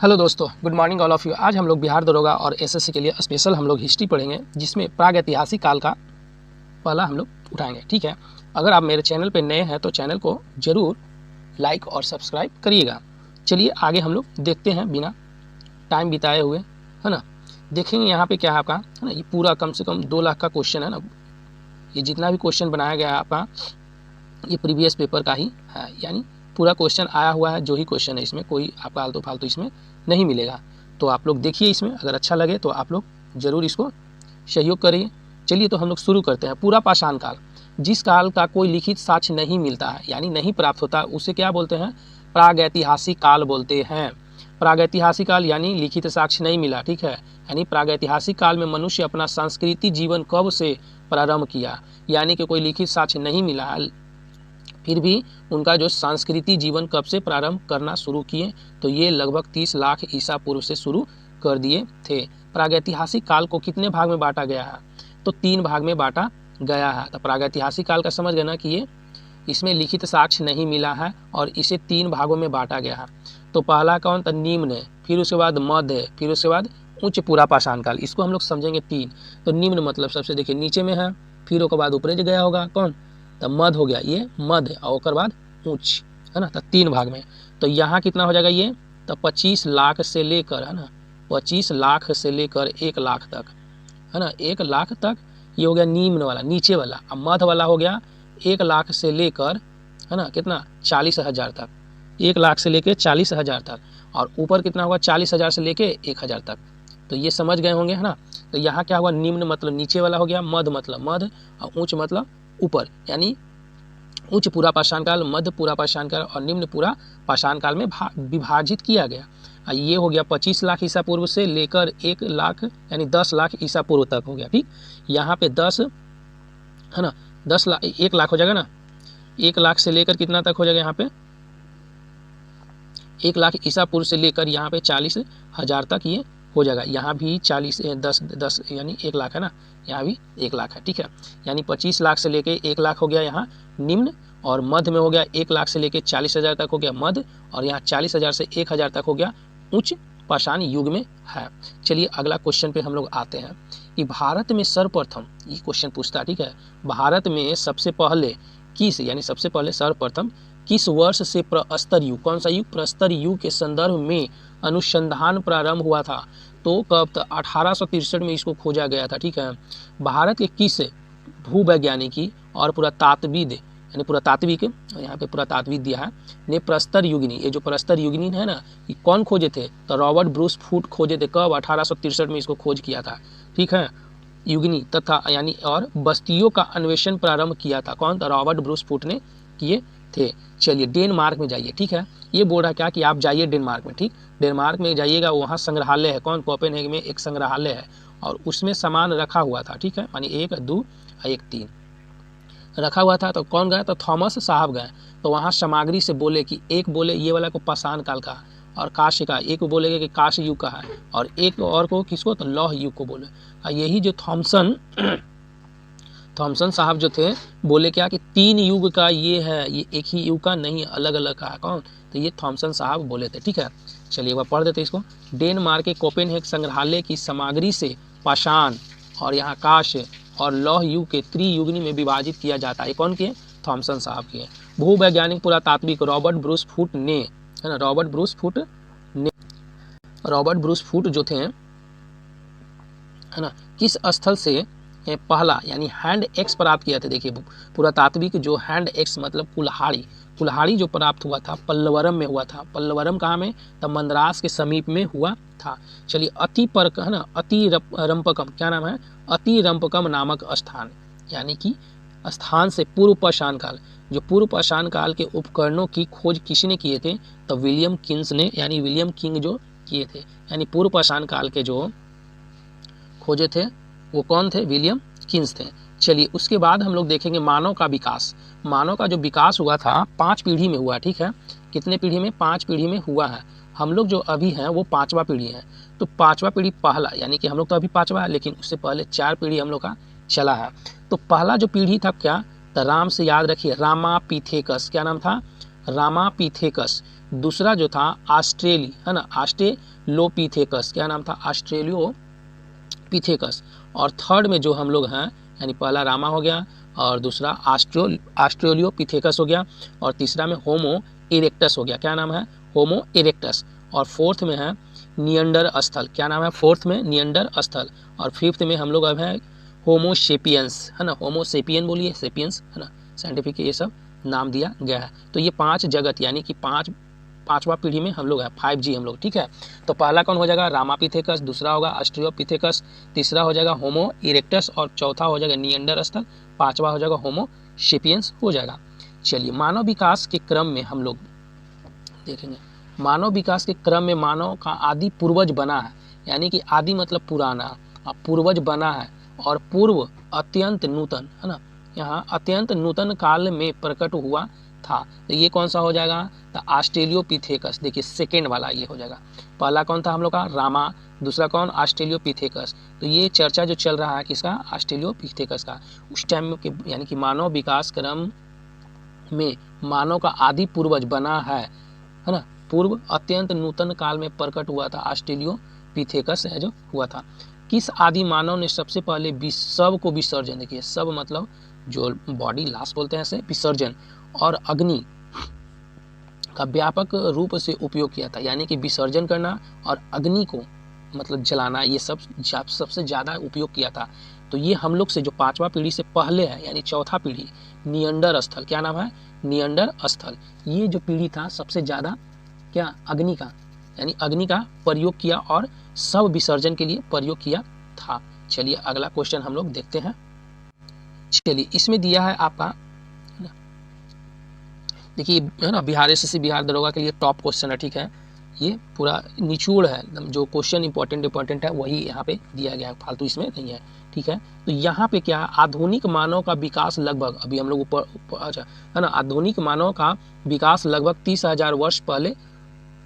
Hello दोस्तों, good morning all of you. आज हम लोग बिहार दरोगा और एसएससी के लिए स्पेशल हम लोग हिस्ट्री पढ़ेंगे, जिसमें प्रागैतिहासिक काल का पहला हम लोग उठाएंगे। ठीक है, अगर आप मेरे चैनल पे नए हैं तो चैनल को ज़रूर लाइक और सब्सक्राइब करिएगा। चलिए आगे हम लोग देखते हैं बिना टाइम बिताए हुए, है ना। देखेंगे यहाँ पे क्या है आपका, है ना। ये पूरा कम से कम 2 लाख का क्वेश्चन है ना। ये जितना भी क्वेश्चन बनाया गया है आपका, ये प्रीवियस पेपर का ही है, यानी पूरा क्वेश्चन आया हुआ है जो ही क्वेश्चन है, इसमें कोई आपका आलतू फालतू इसमें नहीं मिलेगा। तो आप लोग देखिए, इसमें अगर अच्छा लगे तो आप लोग ज़रूर इसको सहयोग करिए। चलिए तो हम लोग शुरू करते हैं। पूरा पाषाण काल, जिस काल का कोई लिखित साक्ष्य नहीं मिलता है, यानी नहीं प्राप्त होता, उसे क्या बोलते हैं? प्रागैतिहासिक काल बोलते हैं। प्रागैतिहासिक काल यानी लिखित साक्ष्य नहीं मिला, ठीक है। यानी प्रागैतिहासिक काल में मनुष्य अपना सांस्कृतिक जीवन कब से प्रारंभ किया, यानी कि कोई लिखित साक्ष्य नहीं मिला है, फिर भी उनका जो सांस्कृतिक जीवन कब से प्रारंभ करना शुरू किए, तो ये लगभग 30 लाख ईसा पूर्व से शुरू कर दिए थे। प्रागैतिहासिक काल को कितने भाग में बांटा गया है? तो 3 भाग में बांटा गया है। तो प्रागैतिहासिक काल का समझ गए ना कि ये इसमें लिखित साक्ष्य नहीं मिला है और इसे 3 भागों में बांटा गया है। तो पहला कौन? तो निम्न है, फिर उसके बाद मध्य है, फिर उसके बाद उच्च पूरा पाषाण काल। इसको हम लोग समझेंगे 3। तो निम्न मतलब सबसे देखिए नीचे में है, फिर उसके बाद ऊपर गया होगा कौन? तो मध्य हो गया, ये मध्य, और उसके बाद उच्च, है ना। तो 3 भाग में। तो यहाँ कितना हो जाएगा ये? तो 25 लाख से लेकर, है ना, 25 लाख से लेकर 1 लाख तक, है ना, 1 लाख तक ये हो गया निम्न वाला, नीचे वाला। अब मध्य वाला हो गया 1 लाख से लेकर, है ना, कितना? 40,000 तक, 1 लाख से लेकर 40,000 तक। और ऊपर कितना होगा? 40,000 से लेकर 1,000 तक। तो ये समझ गए होंगे, है ना। तो यहाँ क्या हुआ? निम्न मतलब नीचे वाला हो गया, मध्य मतलब मध्य, और उच्च मतलब ऊपर, यानी उच्च पूरा पाषाण काल, मध्य पूरा पाषाण काल और निम्न पूरा पाषाण काल में विभाजित किया गया। ये हो गया 25 लाख ईसा पूर्व से लेकर 1 लाख यानी 10 लाख ईसा पूर्व तक हो गया। ठीक, यहाँ पे 10, है ना, 10 लाख 1 लाख हो जाएगा ना। 1 लाख से लेकर कितना तक हो जाएगा? यहाँ पे 1 लाख ईसा पूर्व से लेकर यहाँ पे 40,000 तक ये हो जाएगा। यहाँ भी 10 यानी 1 लाख है ना, यहाँ भी 1 लाख है। ठीक है, यानी 25 लाख से लेके 1 लाख हो गया यहाँ निम्न, और मध्य में हो गया 1 लाख से लेके 40,000 तक हो गया मध्य, और यहाँ 40,000 से 1,000 तक हो गया उच्च पाषाण युग में है। चलिए अगला क्वेश्चन पे हम लोग आते हैं कि भारत में सर्वप्रथम, ये क्वेश्चन पूछता है, ठीक है, भारत में सबसे पहले किस, यानी सबसे पहले सर्वप्रथम किस वर्ष से प्रस्तर युग, कौन सा युग? प्रस्तर युग के संदर्भ में अनुसंधान प्रारंभ हुआ था? तो कब? 1863 में इसको खोजा गया था। ठीक है, भारत के किस भूवैज्ञानिकी और पुरातात्विद, यानी पुरातात्विक, यहाँ पे पुरातात्विद दिया है, ने प्रस्तर युगिनी, ये जो प्रस्तर युगिनी है ना, ये कौन खोजे थे? तो रॉबर्ट ब्रूस फूट खोजे थे। कब? 1863 में इसको खोज किया था। ठीक है, युगिनी तथा यानी और बस्तियों का अन्वेषण प्रारंभ किया था कौन? तो रॉबर्ट ब्रूस फूट ने किए थे। चलिए डेनमार्क में जाइए। ठीक है, ये बोल रहा है क्या कि आप जाइए डेनमार्क में। ठीक, डेनमार्क में जाइएगा, वहाँ संग्रहालय है कौन? कोपेनहेगन में एक संग्रहालय है और उसमें सामान रखा हुआ था। ठीक है, यानी 1, 2, 1, 3 रखा हुआ था। तो कौन गया? तो थॉमस साहब गए। तो वहाँ सामग्री से बोले कि एक बोले ये वाला को पाषाण काल का और कांस्य का, एक बोलेगा कि कांस्य युग का है, और एक और को किसको? तो लौह युग को बोले। और यही जो थॉमसन साहब जो थे, बोले क्या कि 3 युग का ये है, ये एक ही युग का नहीं, अलग अलग का है। कौन? तो ये थॉमसन साहब बोले थे। ठीक है, चलिए एक बार पढ़ देते इसको। डेनमार्क के कोपेनहेगन संग्रहालय की सामग्री से पाषाण और यहाँ कांस्य और लौह युग के त्रियुगनी में विभाजित किया जाता है। कौन किए? थॉमसन साहब किए। भूवैज्ञानिक पुरातात्विक रॉबर्ट ब्रूस फूट ने, है ना, रॉबर्ट ब्रूस फूट जो थे, है ना, किस स्थल से पहला यानी हैंड एक्स प्राप्त किया था? देखिए पुरातात्विक जो हैंड एक्स मतलब कुल्हाड़ी जो प्राप्त हुआ था पल्लवरम में हुआ था। पल्लवरम कहाँ में? तब मद्रास के समीप में हुआ था। चलिए है ना, अतिरंपकम, क्या नाम है? अतिरंपकम नामक स्थान, यानी कि स्थान से पूर्व पाषाण काल, जो पूर्व पाषाण काल के उपकरणों की खोज किसने किए थे? तो विलियम किंग्स ने, यानी विलियम किंग जो किए थे, यानी पूर्व पाषाण काल के जो खोजे थे वो कौन थे? विलियम किंग्स थे। चलिए उसके बाद हम लोग देखेंगे मानव का विकास। मानव का जो विकास हुआ था 5 पीढ़ी में हुआ। ठीक है, कितने पीढ़ी में? 5 पीढ़ी में हुआ है। हम लोग जो अभी हैं वो 5वां पीढ़ी है। तो 5वां पीढ़ी पहला, यानी कि हम लोग तो अभी 5वां है, लेकिन उससे पहले 4 पीढ़ी हम लोग का चला है। तो पहला जो पीढ़ी था क्या? तो राम से याद रखिए, रामापिथेकस, क्या नाम था? रामापिथेकस, दूसरा जो था ऑस्ट्रेली है ना ऑस्ट्रेलोपिथेकस, क्या नाम था ऑस्ट्रेलियोपिथेकस, और थर्ड में जो हम लोग हैं यानी पहला रामा हो गया और दूसरा ऑस्ट्रेलियोपिथेकस हो गया और तीसरा में होमो इरेक्टस हो गया, क्या नाम है होमो इरेक्टस, और फोर्थ में है नियंडरस्थल, क्या नाम है फोर्थ में नियंडरस्थल, और फिफ्थ में हम लोग अब है होमो सेपियंस है ना, होमो सेपियन बोलिए सेपियंस है ना, साइंटिफिक ये सब नाम दिया गया है। तो ये 5 जगत यानी कि पांचवा पीढ़ी में हम लोग है 5G हम लोग, ठीक है। तो पहला कौन हो जाएगा रामापिथेकस, दूसरा होगा ऑस्ट्रियोपिथेकस, तीसरा हो जाएगा होमो इरेक्टस और चौथा हो जाएगा नियंडरस्थल, पांचवा हो जाएगा होमो सेपियंस हो जाएगा। चलिए मानव विकास के क्रम में हम लोग देखेंगे, मानव विकास के क्रम में मानव का आदि पूर्वज बना है, यानी कि आदि मतलब पुराना, पूर्वज बना है और पूर्व अत्यंत नूतन है ना, यहाँ अत्यंत नूतन काल में प्रकट हुआ था। तो ये कौन सा हो जाएगा तो ऑस्ट्रेलियोपिथेकस, देखिए सेकेंड वाला ये हो जाएगा। पहला कौन था हम लोग का रामा, दूसरा कौन ऑस्ट्रेलियोपिथेकस। तो ये चर्चा जो चल रहा है किसका ऑस्ट्रेलियोपिथेकस का, उस टाइम के यानी कि मानव विकास क्रम में मानव का आदि पूर्वज बना है ना, पूर्व अत्यंत नूतन काल में प्रकट हुआ था ऑस्ट्रेलियोपिथेकस है जो हुआ था। किस आदि मानव ने सबसे पहले शव को विसर्जन, देखिए शव मतलब जो बॉडी लाश बोलते हैं ऐसे विसर्जन, और अग्नि का व्यापक रूप से उपयोग किया था, यानी कि विसर्जन करना और अग्नि को मतलब जलाना ये सब सबसे ज़्यादा उपयोग किया था। तो ये हम लोग से जो 5वां पीढ़ी से पहले है यानी चौथा पीढ़ी नियंडरस्थल, क्या नाम है नियंडरस्थल, ये जो पीढ़ी था सबसे ज़्यादा क्या अग्नि का यानी अग्नि का प्रयोग किया और शव विसर्जन के लिए प्रयोग किया था। चलिए अगला क्वेश्चन हम लोग देखते हैं। चलिए इसमें दिया है आपका, देखिए है ना बिहार एसएससी बिहार दरोगा के लिए टॉप क्वेश्चन है, ठीक है, ये पूरा निचोड़ है एकदम, जो क्वेश्चन इंपॉर्टेंट है वही यहाँ पे दिया गया है, फालतू इसमें नहीं है, ठीक है। तो यहाँ पे क्या आधुनिक मानव का विकास लगभग, अभी हम लोग ऊपर अच्छा है ना, आधुनिक मानव का विकास लगभग 30,000 वर्ष पहले है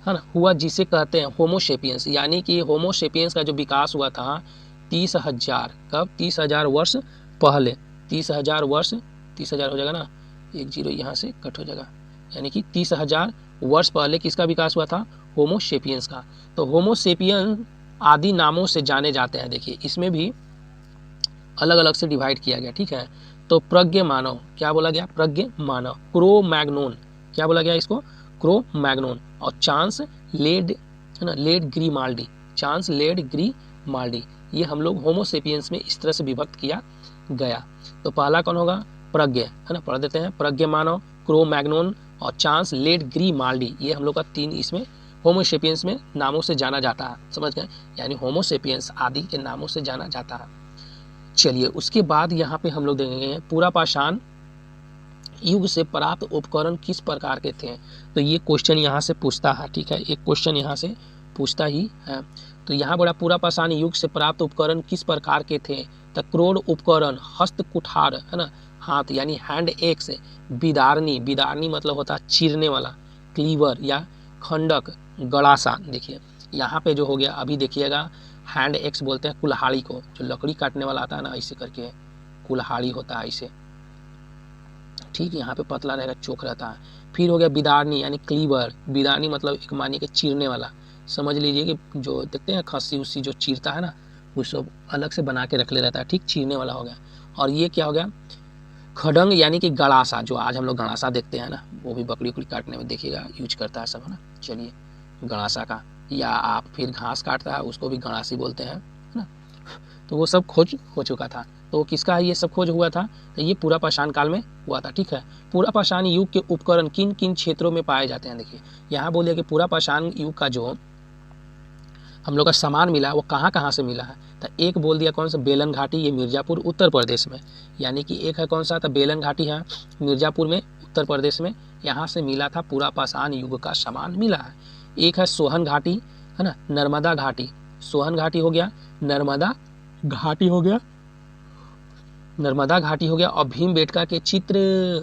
ना हुआ, जिसे कहते हैं होमोसेपियंस, यानी कि होमोसेपियंस का जो विकास हुआ था 30,000 कब 30,000 वर्ष पहले, 30,000 वर्ष 30,000 हो जाएगा ना, एक जीरो यहाँ से कट हो जाएगा, यानी कि 30,000 वर्ष पहले किसका विकास हुआ था होमोसेपियंस का। तो होमोसेपियन आदि नामों से जाने जाते हैं, देखिए इसमें भी अलग अलग से डिवाइड किया गया, ठीक है। तो प्रज्ञ मानव क्या बोला गया प्रज्ञ मानव, क्रो मैग्नोन क्या बोला गया इसको क्रो मैग्नोन, और चांस लेड है ना लेड ग्रीमाल्डी, चांस लेड ग्रीमाल्डी, ये हम लोग होमोसेपियंस में इस तरह से विभक्त किया गया। तो पहला कौन होगा प्रज्ञ है ना, पढ़ देते हैं प्रज्ञ मानव, क्रो मैग्नोन और चांस लेड ग्रीमाल्डी, ये हम लोग का 3 इसमें होमोसेपियंस में नामों से जाना जाता है, समझ गए, यानी होमोसेपियंस आदि के नामों से जाना जाता है। चलिए उसके बाद यहाँ पे हम लोग देखेंगे पूरा पाषाण युग से प्राप्त उपकरण किस प्रकार के थे। तो ये क्वेश्चन यहाँ से पूछता है, ठीक है, एक क्वेश्चन यहाँ से पूछता ही है। तो यहाँ बड़ा पूरा पाषाण युग से प्राप्त उपकरण किस प्रकार के थे, तो क्रोड उपकरण, हस्त कुठार है ना हाथ यानी हैंड एक्स, बिदारनी, बिदारनी मतलब होता है चीरने वाला, क्लीवर या खंडक, गड़ासा, देखिए यहाँ पे जो हो गया अभी देखिएगा हैंड एक्स बोलते हैं कुल्हाड़ी को, जो लकड़ी काटने वाला आता है ना ऐसे करके कुल्हाड़ी होता है ऐसे, ठीक, यहाँ पे पतला रहेगा चोक रहता है। फिर हो गया बिदारनी यानी क्लीवर, बिदारनी मतलब एक मानी के चीरने वाला, समझ लीजिए कि जो देखते हैं खस्सी उसी जो चीरता है ना वो सब अलग से बना के रख ले रहता है, ठीक, चीरने वाला हो गया। और ये क्या हो गया खड़ंग यानी कि गड़ासा, जो आज हम लोग गड़ासा देखते हैं ना, वो भी बकरी उकड़ी काटने में देखिएगा यूज करता है सब है ना। चलिए गड़ासा का, या आप फिर घास काटता है उसको भी गड़ासी बोलते हैं है ना। तो वो सब खोज हो चुका था। तो किसका ये सब खोज हुआ था, तो ये पूरा पाषाण काल में हुआ था, ठीक है। पूरा पाषाण युग के उपकरण किन किन क्षेत्रों में पाए जाते हैं, देखिए यहाँ बोलिए कि पूरा पाषाण युग का जो हम लोग का सामान मिला वो कहाँ कहाँ से मिला है। तो एक बोल दिया कौन सा बेलन घाटी, ये मिर्ज़ापुर उत्तर प्रदेश में, यानी कि एक है कौन सा, तो बेलन घाटी है मिर्ज़ापुर में उत्तर प्रदेश में, यहाँ से मिला था पूरा पाषाण युग का सामान मिला है। एक है सोहन घाटी है ना, नर्मदा घाटी, सोहन घाटी हो गया, नर्मदा घाटी हो गया, नर्मदा घाटी हो गया, और भीमबेटका के चित्र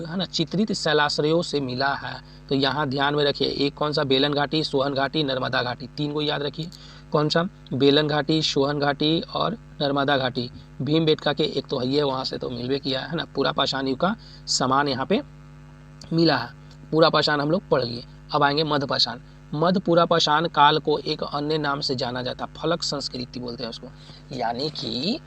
है ना चित्रित शैलाश्रयों से मिला है। तो यहाँ ध्यान में रखिए एक कौन सा बेलन घाटी, सोहन घाटी, नर्मदा घाटी, 3 को याद रखिए, कौन सा बेलन घाटी, सोहन घाटी और नर्मदा घाटी। भीमबेटका के एक तो है वहाँ से तो मिलवे किया है ना, पूरा पाषाण युग का सामान यहाँ पे मिला है। पूरा पाषाण हम लोग पढ़ लिए। अब आएंगे मध्य पाषाण। मध्य पूरा पाषाण काल को एक अन्य नाम से जाना जाता है, फलक संस्कृति बोलते हैं उसको। यानी कि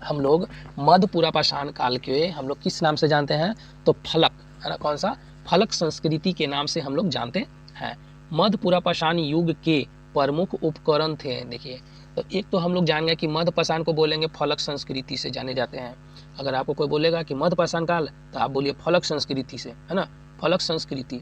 हम लोग मध्य पूरा पाषाण काल के हम लोग किस नाम से जानते हैं, तो फलक, है ना, कौन सा, फलक संस्कृति के नाम से हम लोग जानते हैं। मध्य पूरा पाषाण युग के प्रमुख उपकरण थे। देखिए, तो एक तो हम लोग जान गए कि मध्य पाषाण को बोलेंगे फलक संस्कृति से जाने जाते हैं। अगर आपको कोई बोलेगा कि मध्य पाषाण काल, तो आप बोलिए फलक संस्कृति से, है ना, फलक संस्कृति,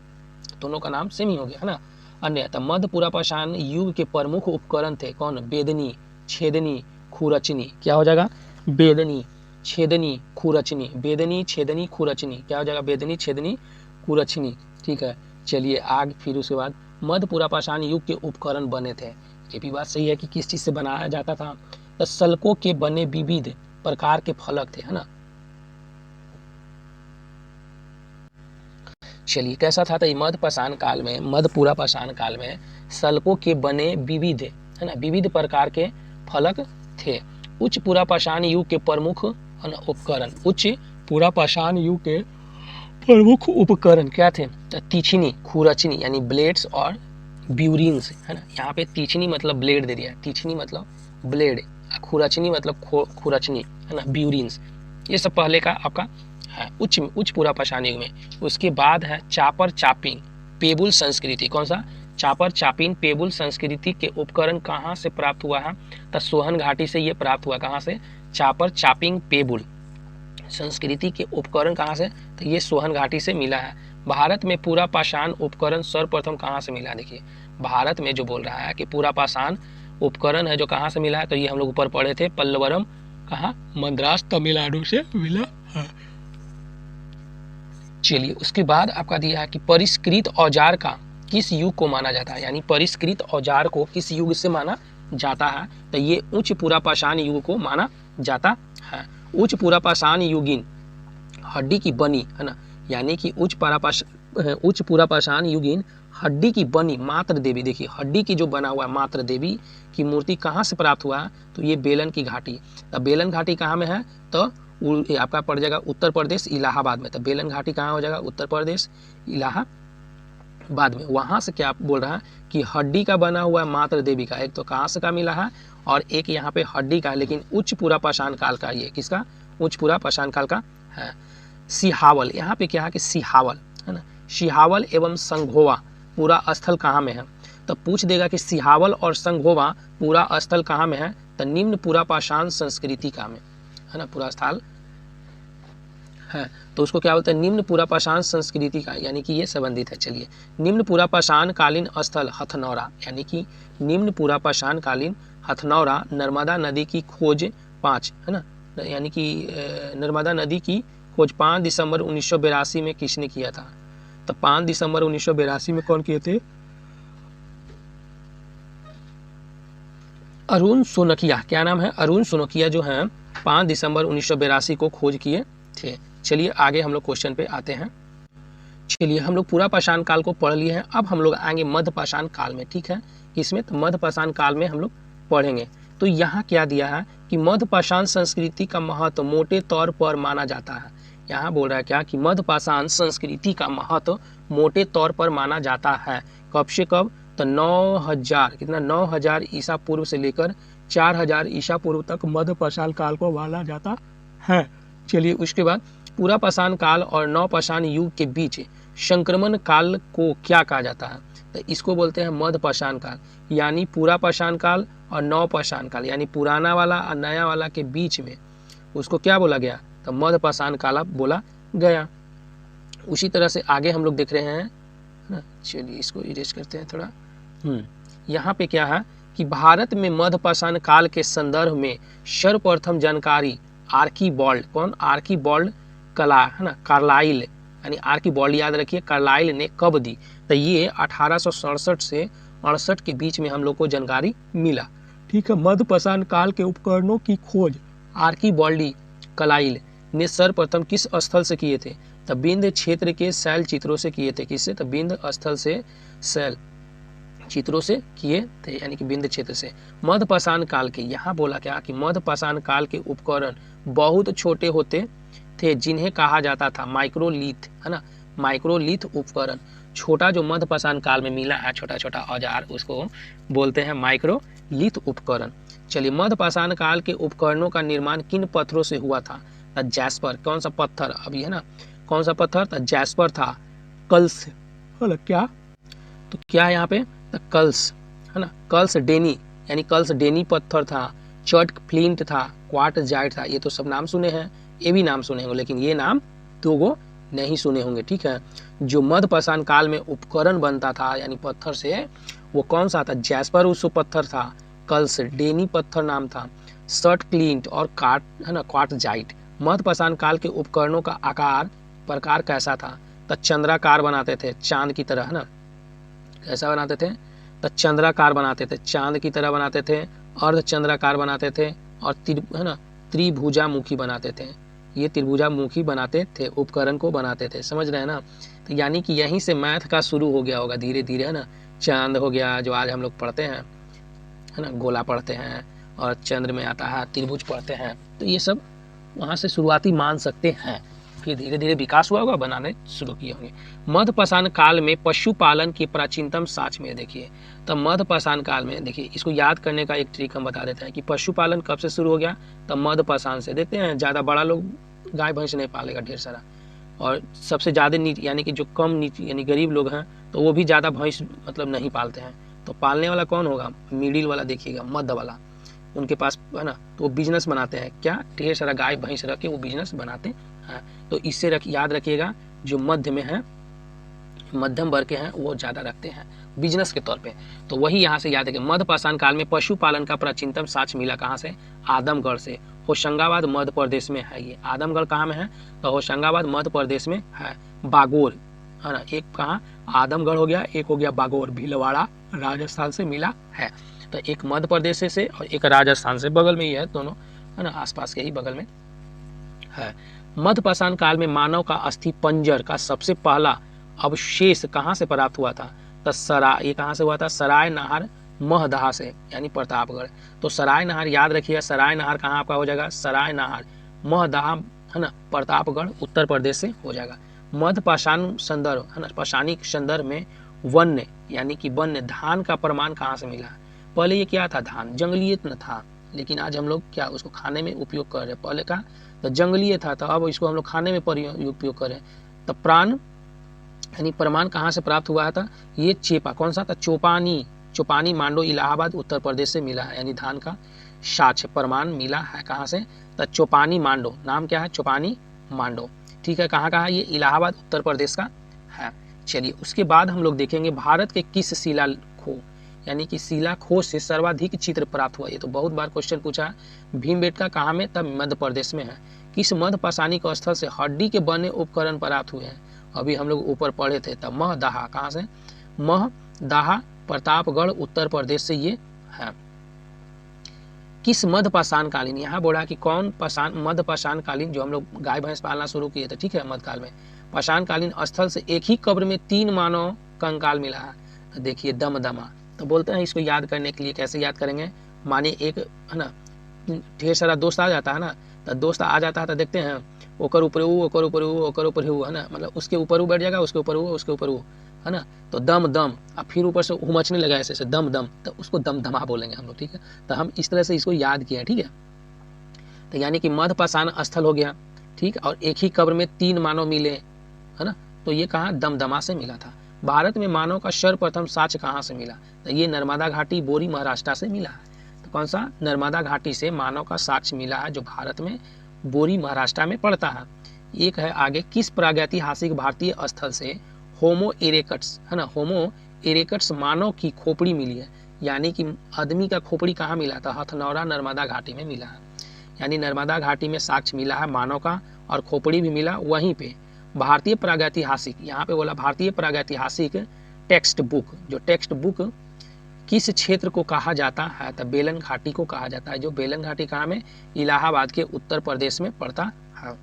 दोनों का नाम सेम ही हो गया, है ना। अन्य तो मध्य पूरा पाषाण युग के प्रमुख उपकरण थे कौन, बेदनी, छेदनी, खुरचनी। क्या हो जाएगा, बेदनी, छेदनी, खुरचनी, बेदनी, छेदनी, खुरचनी, क्या हो जाएगा, बेदनी, छेदनी, खुरचनी। ठीक है, चलिए आगे। फिर उसके बाद मध्य पूरा पाषाण युग के उपकरण बने थे। ये भी बात सही है कि किस चीज़ से बनाया जाता था, तो सल्कों के बने विविध प्रकार के फलक थे, है ना। चलिए कैसा था, तो मध्य पाषाण काल में, मध्य पूरा पाषाण काल में सल्कों के बने विविध, है ना, विविध प्रकार के फलक थे। उच्च पूरा पाषाण युग के प्रमुख उपकरण, उच्च पूरा पाषाण युग के प्रमुख उपकरण क्या थे, तीक्ष्णी, खुरचनी यानी ब्लेड्स और ब्यूरिन्स, है ना। यहाँ पे तीक्ष्णी मतलब ब्लेड दे दिया, तीक्ष्णी मतलब ब्लेड, खुरचनी मतलब खुरचनी, है ना, ब्यूरिन्स। ये सब पहले का आपका है उच्च पूरा पाषाण युग में। उसके बाद है चापर चापिंग पेबुल संस्कृति। कौन सा, चापर चापिन पेबुल संस्कृति के उपकरण कहाँ से प्राप्त हुआ है, तो सोहन घाटी से ये प्राप्त हुआ। कहाँ से, चापर चापिंग पेबुल संस्कृति के उपकरण कहाँ से, तो ये सोहन घाटी से मिला है। भारत में पूरा पाषाण उपकरण सर्वप्रथम कहाँ से मिला, देखिए भारत में जो बोल रहा है कि पूरा पाषाण उपकरण है जो कहाँ से मिला है, तो ये हम लोग ऊपर पढ़े थे, पल्लवरम, कहाँ, मद्रास तमिलनाडु से मिला है। चलिए उसके बाद आपका दिया है कि परिष्कृत औजार का किस युग को माना जाता है, यानी परिष्कृत औजार को किस युग से माना जाता है, तो ये उच्च पूरा पाषाण युग को माना जाता है। उच्च पूरा पाषाण युगीन हड्डी की बनी, है ना, यानी कि उच्च पूरा पाषाण युगीन हड्डी की बनी मात्र देवी। देखिए हड्डी की जो बना हुआ मात्र देवी की मूर्ति कहाँ से प्राप्त हुआ है, तो ये बेलन की घाटी। तो बेलन घाटी कहाँ में है, तो आपका पड़ जाएगा उत्तर प्रदेश इलाहाबाद में। तो बेलन घाटी कहाँ हो जाएगा, उत्तर प्रदेश इलाहाबाद में। वहाँ से क्या बोल रहा है कि हड्डी का बना हुआ मात्र देवी का, एक तो कहाँ से का मिला है और एक यहाँ पे हड्डी का, लेकिन उच्च पूरा पाषाण काल का, ये किसका, उच्च पूरा पाषाण काल का है। सिहावल, यहाँ पे क्या है कि सिहावल, है ना, सिहावल एवं संघोवा पूरा स्थल कहाँ में है, तो पूछ देगा कि सिहावल और संघोवा पूरा स्थल कहाँ में है, तो निम्न पूरा पाषाण संस्कृति का में, है ना, पूरा स्थल है, तो उसको क्या बोलते हैं, निम्न पूरा पाषाण संस्कृति का, यानी कि ये संबंधित है। चलिए निम्न पूरा पाषाण कालीन स्थल हथनौरा, यानी कि निम्न पूरा पाषाण कालीन हथनौरा नर्मदा नदी की खोज 5, है ना, यानी कि नर्मदा नदी की खोज 5 दिसंबर 1982 में किसने किया था, तो 5 दिसंबर 1982 में कौन किए थे, अरुण सोनकिया। क्या नाम है, अरुण सोनकिया जो है 5 दिसंबर 1982 को खोज किए थे। चलिए आगे हम लोग क्वेश्चन पे आते हैं। चलिए हम लोग पूरा पाषाण काल को पढ़ लिए हैं, अब हम लोग आएंगे मध्य पाषाण काल में। ठीक है, इसमें तो मध्य पाषाण काल में हम लोग पढ़ेंगे। तो यहाँ क्या दिया है कि मध्य पाषाण संस्कृति का महत्व मोटे तौर पर माना जाता है। यहाँ बोल रहा है क्या कि मध्य पाषाण संस्कृति का महत्व मोटे तौर पर माना जाता है। कब से कब, तो 9000 कितना 9000 ईसा पूर्व से लेकर 4000 ईसा पूर्व तक मध्य पाषाण काल को माना जाता है। चलिए उसके बाद पूरा पाषाण काल और नव पाषाण युग के बीच संक्रमण काल को क्या कहा जाता है, तो इसको बोलते हैं मध्य पाषाण काल। यानी पूरा पाषाण काल और नव पाषाण काल, यानी पुराना वाला और नया वाला के बीच में उसको क्या बोला गया, तो मध्य पाषाण काल बोला गया। उसी तरह से आगे हम लोग देख रहे हैं ना, चलिए इसको इरेज करते हैं थोड़ा। यहाँ पे क्या है कि भारत में मध्य पाषाण काल के संदर्भ में सर्वप्रथम जानकारी आर्कीबॉल्ड, कौन, आर्कीबॉल्ड कला, है ना, कार्लाइल, यानी आर्कीबॉल्ड याद रखिए, कार्लाइल ने कब दी, तो ये 1867 से 68 के बीच में हम लोग को जानकारी मिला। ठीक है, मध्य पाषाण काल के उपकरणों की खोज आर्कीबॉल्डी कलाइल ने सर्वप्रथम किस स्थल से किए थे, तो विंध्य क्षेत्र के शैल चित्रों से किए थे। किससे, तो विंध्य स्थल से शैल चित्रों से किए थे, यानी कि विंध्य क्षेत्र से। मध्य पाषाण काल के, यहाँ बोला क्या कि मध्य पाषाण काल के उपकरण बहुत छोटे होते थे जिन्हें कहा जाता था माइक्रोलिथ, है ना, माइक्रोलिथ उपकरण, छोटा जो मध्यपाषाण काल में मिला है छोटा छोटा औजार, उसको बोलते हैं माइक्रोलिथ उपकरण। चलिए, मध्यपाषाण काल के उपकरणों का निर्माण किन पत्थरों से हुआ था? जैस्पर, कौन सा पत्थर अभी है ना, कौन सा पत्थर था? जैस्पर था। कल्स, क्या तो क्या है यहाँ पे? कल्स है ना, कल्स डेनी यानी कल्स डेनी पत्थर था। चट फ्लिंट था, क्वार्टजाइट था। ये तो सब नाम सुने हैं, ये भी नाम सुने होंगे, लेकिन ये नाम दो गो नहीं सुने होंगे, ठीक है। जो मध्यपाषाण काल में उपकरण बनता था यानी पत्थर से, वो कौन सा था? जैस्पर उस पत्थर था, कल्स डेनी पत्थर नाम था, सट क्लिंट और काट है ना क्वार्टजाइट। मध्यपाषाण काल के उपकरणों का आकार प्रकार कैसा था? तो चंद्राकार बनाते थे, चांद की तरह है ना। कैसा बनाते थे? तो चंद्राकार बनाते थे, चांद की तरह बनाते थे, अर्धचंद्राकार बनाते थे, और है ना त्रिभुजामुखी बनाते थे। ये त्रिभुजामुखी बनाते थे, उपकरण को बनाते थे, समझ रहे हैं ना। तो यानी कि यहीं से मैथ का शुरू हो गया होगा धीरे धीरे, है ना। चांद हो गया जो आज हम लोग पढ़ते हैं, है ना, गोला पढ़ते हैं, और चंद्र में आता है त्रिभुज पढ़ते हैं। तो ये सब वहाँ से शुरुआती मान सकते हैं, फिर धीरे धीरे विकास हुआ होगा, बनाने शुरू किए होंगे। मध्यपाषाण काल में पशुपालन के प्राचीनतम साक्ष में देखिए, तब मध्यपाषाण काल में देखिए, इसको याद करने का एक ट्रिक हम बता देते हैं कि पशुपालन कब से शुरू हो गया? तब मध्यपाषाण से। देखते हैं ज़्यादा बड़ा लोग गाय भैंस नहीं पालेगा ढेर सारा, और सबसे ज़्यादा नीच यानी कि जो कम नीच यानी गरीब लोग हैं, तो वो भी ज़्यादा भैंस मतलब नहीं पालते हैं। तो पालने वाला कौन होगा? मिडिल वाला देखिएगा, मध्य वाला, उनके पास है ना, तो वो बिजनेस बनाते हैं। क्या? ढेर सारा गाय भैंस रख के वो बिजनेस बनाते हैं। तो इससे याद रखिएगा, जो मध्य में है, मध्यम वर्ग के हैं, वो ज़्यादा रखते हैं बिजनेस के तौर पे। तो वही यहाँ से याद है कि मध्यपाषाण काल में पशुपालन का प्राचीनतम साक्ष्य मिला कहाँ से? आदमगढ़ से। होशंगाबाद मध्य प्रदेश में है ये। आदमगढ़ कहाँ में है? तो होशंगाबाद मध्य प्रदेश में है। बागोर है ना, एक कहाँ? आदमगढ़ हो गया, एक हो गया बागोर, भीलवाड़ा राजस्थान से मिला है। तो एक मध्य प्रदेश से और एक राजस्थान से, बगल में ही है दोनों, है ना, आसपास के ही बगल में है। मध्यपाषाण काल में मानव का अस्थि पंजर का सबसे पहला अवशेष कहाँ से प्राप्त हुआ था? तो सराय, ये कहाँ से हुआ था? सराय नहर महदहा से, यानी प्रतापगढ़। तो सराय नहर याद रखिएगा, सराय नहर कहाँ आपका हो जाएगा? सराय नहर महदहा है ना, प्रतापगढ़ उत्तर प्रदेश से हो जाएगा। मध्यपाषाण संदर्भ है ना, पाषाणिक संदर्भ में वन्य यानी कि वन्य धान का प्रमाण कहाँ से मिला? पहले ये क्या था? धान जंगलीय न था, लेकिन आज हम लोग क्या उसको खाने में उपयोग कर रहे हैं। पहले का तो जंगलीय था, तो अब इसको हम लोग खाने में उपयोग कर रहे हैं। तो प्राण यानी प्रमाण कहाँ से प्राप्त हुआ था? ये चेपा, कौन सा था? चौपानी, चौपानी मांडो इलाहाबाद उत्तर प्रदेश से मिला है, यानी धान का साक्ष्य प्रमाण मिला है कहाँ से? तो चौपानी मांडो, नाम क्या है? चौपानी मांडो, ठीक है। कहाँ का है ये? इलाहाबाद उत्तर प्रदेश का है। चलिए, उसके बाद हम लोग देखेंगे भारत के किस शिलाखोह यानी कि शिलाखोह से सर्वाधिक चित्र प्राप्त हुआ। ये तो बहुत बार क्वेश्चन पूछा है। भीमबेटका कहाँ में? तब मध्य प्रदेश में है। किस मध्यपाषाणिक स्थल से हड्डी के बने उपकरण प्राप्त हुए हैं? अभी हम लोग ऊपर पढ़े थे, तब महदाहा, कहाँ से? महदाहा प्रतापगढ़ उत्तर प्रदेश से ये है। किस मध्यपाषाण कालीन, यहाँ बोला कि कौन मध्यपाषाण कालीन, जो हम लोग गाय भैंस पालना शुरू किए थे, ठीक है, मध्यकाल में, पाषाण कालीन स्थल से एक ही कब्र में 3 मानव कंकाल मिला है। तो देखिए दमदमा। तो बोलते हैं इसको याद करने के लिए कैसे याद करेंगे? माने एक है ना, ढेर सारा दोस्त आ जाता है ना, तो दोस्त आ जाता है तो देखते हैं ओकर ऊपर वो, ओकर ऊपर वो, ओकर ऊपर वो, है ना, मतलब उसके ऊपर वो बैठ जाएगा, उसके ऊपर वो, उसके ऊपर वो, है ना। तो दम दम, अब फिर ऊपर से हुमचने लगा ऐसे दम दम, तो उसको दमदमा बोलेंगे हम लोग, ठीक है। तो हम इस तरह से इसको याद किया, ठीक है। तो यानी कि मध्यपाषाण स्थल हो गया, ठीक, और एक ही कब्र में 3 मानव मिले, है ना। तो ये कहाँ? दमदमा से मिला था। भारत में मानव का सर्वप्रथम साक्ष्य कहाँ से मिला? तो ये नर्मदा घाटी बोरी महाराष्ट्र से मिला है। तो कौन सा? नर्मदा घाटी से मानव का साक्ष्य मिला है, जो भारत में बोरी महाराष्ट्र में पड़ता है। एक है आगे, किस प्रागैतिहासिक भारतीय स्थल से होमो इरेक्टस, है ना, होमो इरेक्टस मानव की खोपड़ी मिली है? यानी कि आदमी का खोपड़ी कहाँ मिला था? हथनौरा नर्मदा घाटी में मिला है। यानी नर्मदा घाटी में साक्ष्य मिला है मानव का, और खोपड़ी भी मिला वहीं पे। भारतीय प्रागैतिहासिक, यहाँ पे बोला भारतीय प्रागैतिहासिक टेक्स्ट बुक, जो टेक्स्ट बुक किस क्षेत्र को कहा जाता है? तो बेलन घाटी को कहा जाता है, जो बेलन घाटी कहाँ में? इलाहाबाद के उत्तर प्रदेश में पड़ता है।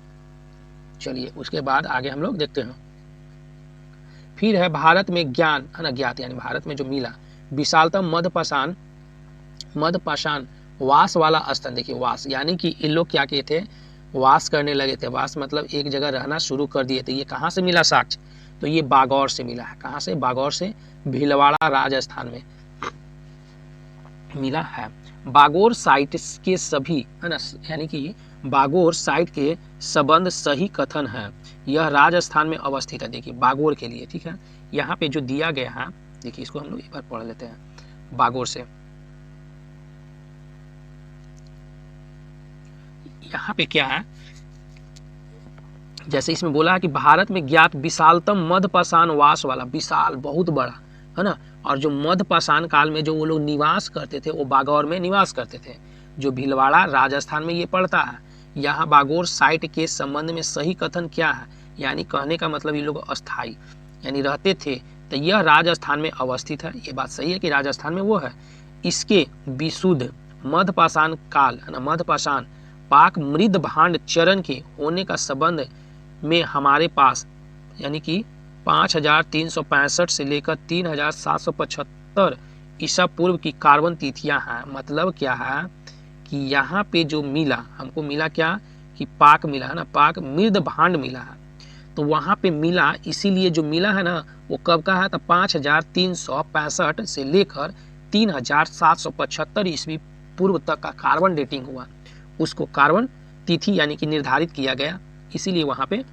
चलिए, उसके बाद आगे हम लोग देखते हैं। फिर है भारत में ज्ञान, है ना, ज्ञात यानी भारत में जो मिला विशालतम मध्यपाषाण वास वाला स्थल। देखिए वास यानी कि इन लोग क्या किए थे? वास करने लगे थे। वास मतलब एक जगह रहना शुरू कर दिए थे। ये कहाँ से मिला साक्ष्य? तो ये बागौर से मिला है। कहाँ से? बागौर से, भीलवाड़ा राजस्थान में मिला है। बागौर साइट के सभी, है ना, यानी कि बागौर साइट के संबंध सही कथन है। यह राजस्थान में अवस्थित है। देखिए बागौर के लिए, ठीक है, यहाँ पे जो दिया गया है, देखिए इसको हम लोग एक बार पढ़ लेते हैं बागौर से। यहाँ पे क्या है, जैसे इसमें बोला है कि भारत में ज्ञात विशालतम मध्यपाषाण वास वाला, विशाल बहुत बड़ा, है ना, और जो मध्यपाषाण काल में जो वो लोग निवास करते थे वो बागौर में निवास करते थे, जो भीलवाड़ा राजस्थान में ये पड़ता है। यहाँ बागौर साइट के संबंध में सही कथन क्या है, यानी कहने का मतलब ये लोग अस्थाई यानी रहते थे, तो यह राजस्थान में अवस्थित है। ये बात सही है कि राजस्थान में वो है। इसके विशुद्ध मध्यपाषाण काल, है ना, मध्यपाषाण पाक मृद भांड चरण के होने का संबंध में हमारे पास यानी कि 5365 से लेकर 3775 ईसा पूर्व की कार्बन तिथियां हैं। मतलब क्या है कि यहाँ पे जो मिला, हमको मिला क्या कि पाक मिला है ना, पाक मृद भांड मिला है। तो वहाँ पे मिला, इसीलिए जो मिला है ना वो कब का है, तो 5365 से लेकर 3775 ईस्वी पूर्व तक का कार्बन डेटिंग हुआ, उसको कार्बन तिथि यानी कि निर्धारित किया गया, इसीलिए वहाँ पे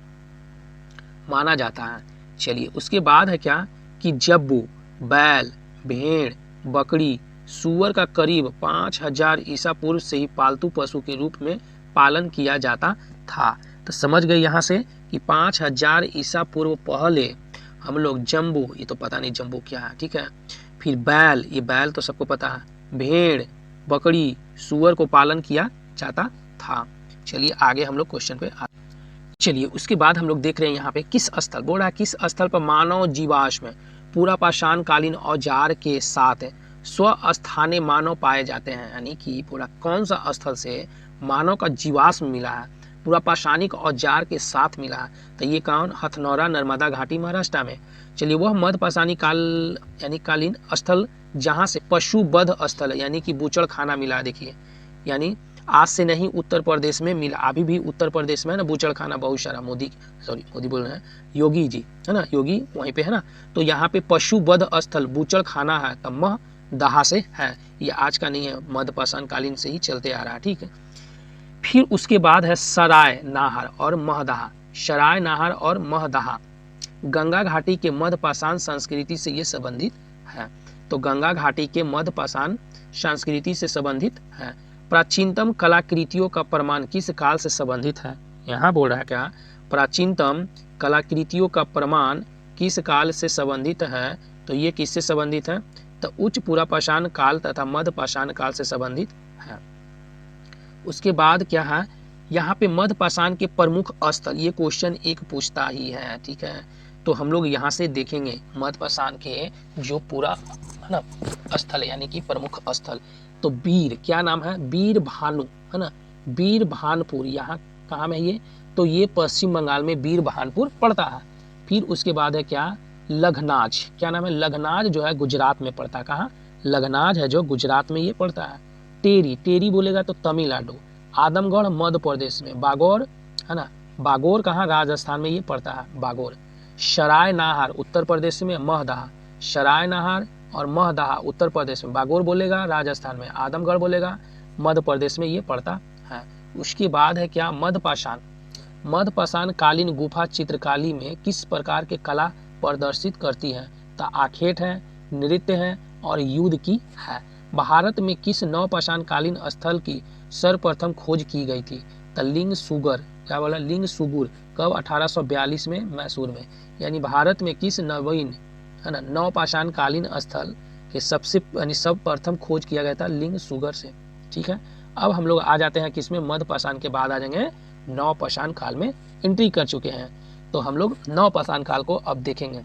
माना जाता है। चलिए उसके बाद है क्या कि जब्बू, बैल, भेड़, बकरी, सूअर का करीब 5000 ईसा पूर्व से ही पालतू पशु के रूप में पालन किया जाता था। तो समझ गए यहाँ से कि 5000 ईसा पूर्व पहले हम लोग जम्बू, ये तो पता नहीं जम्बू क्या है, ठीक है, फिर बैल, ये बैल तो सबको पता है, भेड़, बकरी, सूअर को पालन किया जाता था। चलिए आगे हम लोग क्वेश्चन पे चलिए उसके बाद हम लोग देख रहे हैं यहाँ पे किस स्थल, बोल रहा है किस स्थल पर मानव जीवाश्म पूरा पाषाण कालीन औजार के साथ स्वस्थानीय मानव पाए जाते हैं, यानी कि पूरा कौन सा स्थल से मानव का जीवाश्म मिला है, पूरा पाषाणिक औजार के साथ मिला है। तो ये कौन, हथनौरा, नर्मदा घाटी, महाराष्ट्र में। चलिए वह मध्य पाषाणी काल यानी कालीन स्थल जहाँ से पशु वध स्थल यानी कि बूचड़ खाना मिला। देखिए यानी आज से नहीं उत्तर प्रदेश में मिला, अभी भी उत्तर प्रदेश में है ना बूचड़ खाना बहुत सारा, मोदी बोल रहे हैं, योगी जी है ना, योगी वहीं पे है ना। तो यहाँ पे पशु वध स्थल बूचड़ खाना है, तब मह दहा से है, ये आज का नहीं है, मध्य पाषाण कालीन से ही चलते आ रहा है, ठीक है। फिर उसके बाद है सराय नाहर और महदहा। सराय नाहर और महदहा गंगा घाटी के मध्य पाषाण संस्कृति से ये संबंधित है। तो गंगा घाटी के मध्य पाषाण संस्कृति से संबंधित है। प्राचीनतम कलाकृतियों का प्रमाण किस काल से संबंधित है, यहाँ बोल रहा है क्या, प्राचीनतम कलाकृतियों का प्रमाण किस काल से संबंधित है, तो ये किससे संबंधित है, तो उच्च पूरा पाषाण काल तथा मध्य पाषाण काल से संबंधित है। उसके बाद क्या है, यहाँ पे मध्य पाषाण के प्रमुख स्थल, ये क्वेश्चन एक पूछता ही है, ठीक है। तो हम लोग यहाँ से देखेंगे मध्य पाषाण के जो पूरा है ना स्थल यानी कि प्रमुख स्थल। तो वीर, क्या नाम है, वीर भानु, है ना, वीर भानपुर, यहाँ कहाँ में ये, तो ये पश्चिम बंगाल में वीर भानपुर पड़ता है। फिर उसके बाद है क्या, लखनाज, क्या नाम है, लखनाज जो है गुजरात में पड़ता है, कहाँ, लखनाज है जो गुजरात में ये पड़ता है। टेरी, टेरी बोलेगा तो तमिलनाडु। आदमगढ़ मध्य प्रदेश में। बागौर, है ना, बागौर कहाँ, राजस्थान में ये पड़ता है बागौर। सराय नाहर उत्तर प्रदेश में। महदहा, सराय नाहर और महदहा उत्तर प्रदेश में, बागौर बोलेगा राजस्थान में, आदमगढ़ बोलेगा मध्य प्रदेश में ये पड़ता है। उसके बाद है क्या, मध्य पाषाण। मध्य पाषाण कालीन गुफा चित्रकारी में किस प्रकार के कला प्रदर्शित करती है, तो आखेट है, नृत्य है और युद्ध की है। भारत में किस नवपाषाण कालीन स्थल की सर्वप्रथम खोज की गई थी, तो लिंग सुगर, क्या बोला, लिंग सुगुर, कब, 1842 में मैसूर में। यानी भारत में किस नवीन, है ना, नवपाषाण कालीन स्थल के सबसे यानी सर्वप्रथम खोज किया गया था लिंग सुगर से, ठीक है। अब हम लोग आ जाते हैं किसमें, मध्य पाषाण के बाद आ जाएंगे नवपाषाण काल में एंट्री कर चुके हैं। तो हम लोग नवपाषाण काल को अब देखेंगे।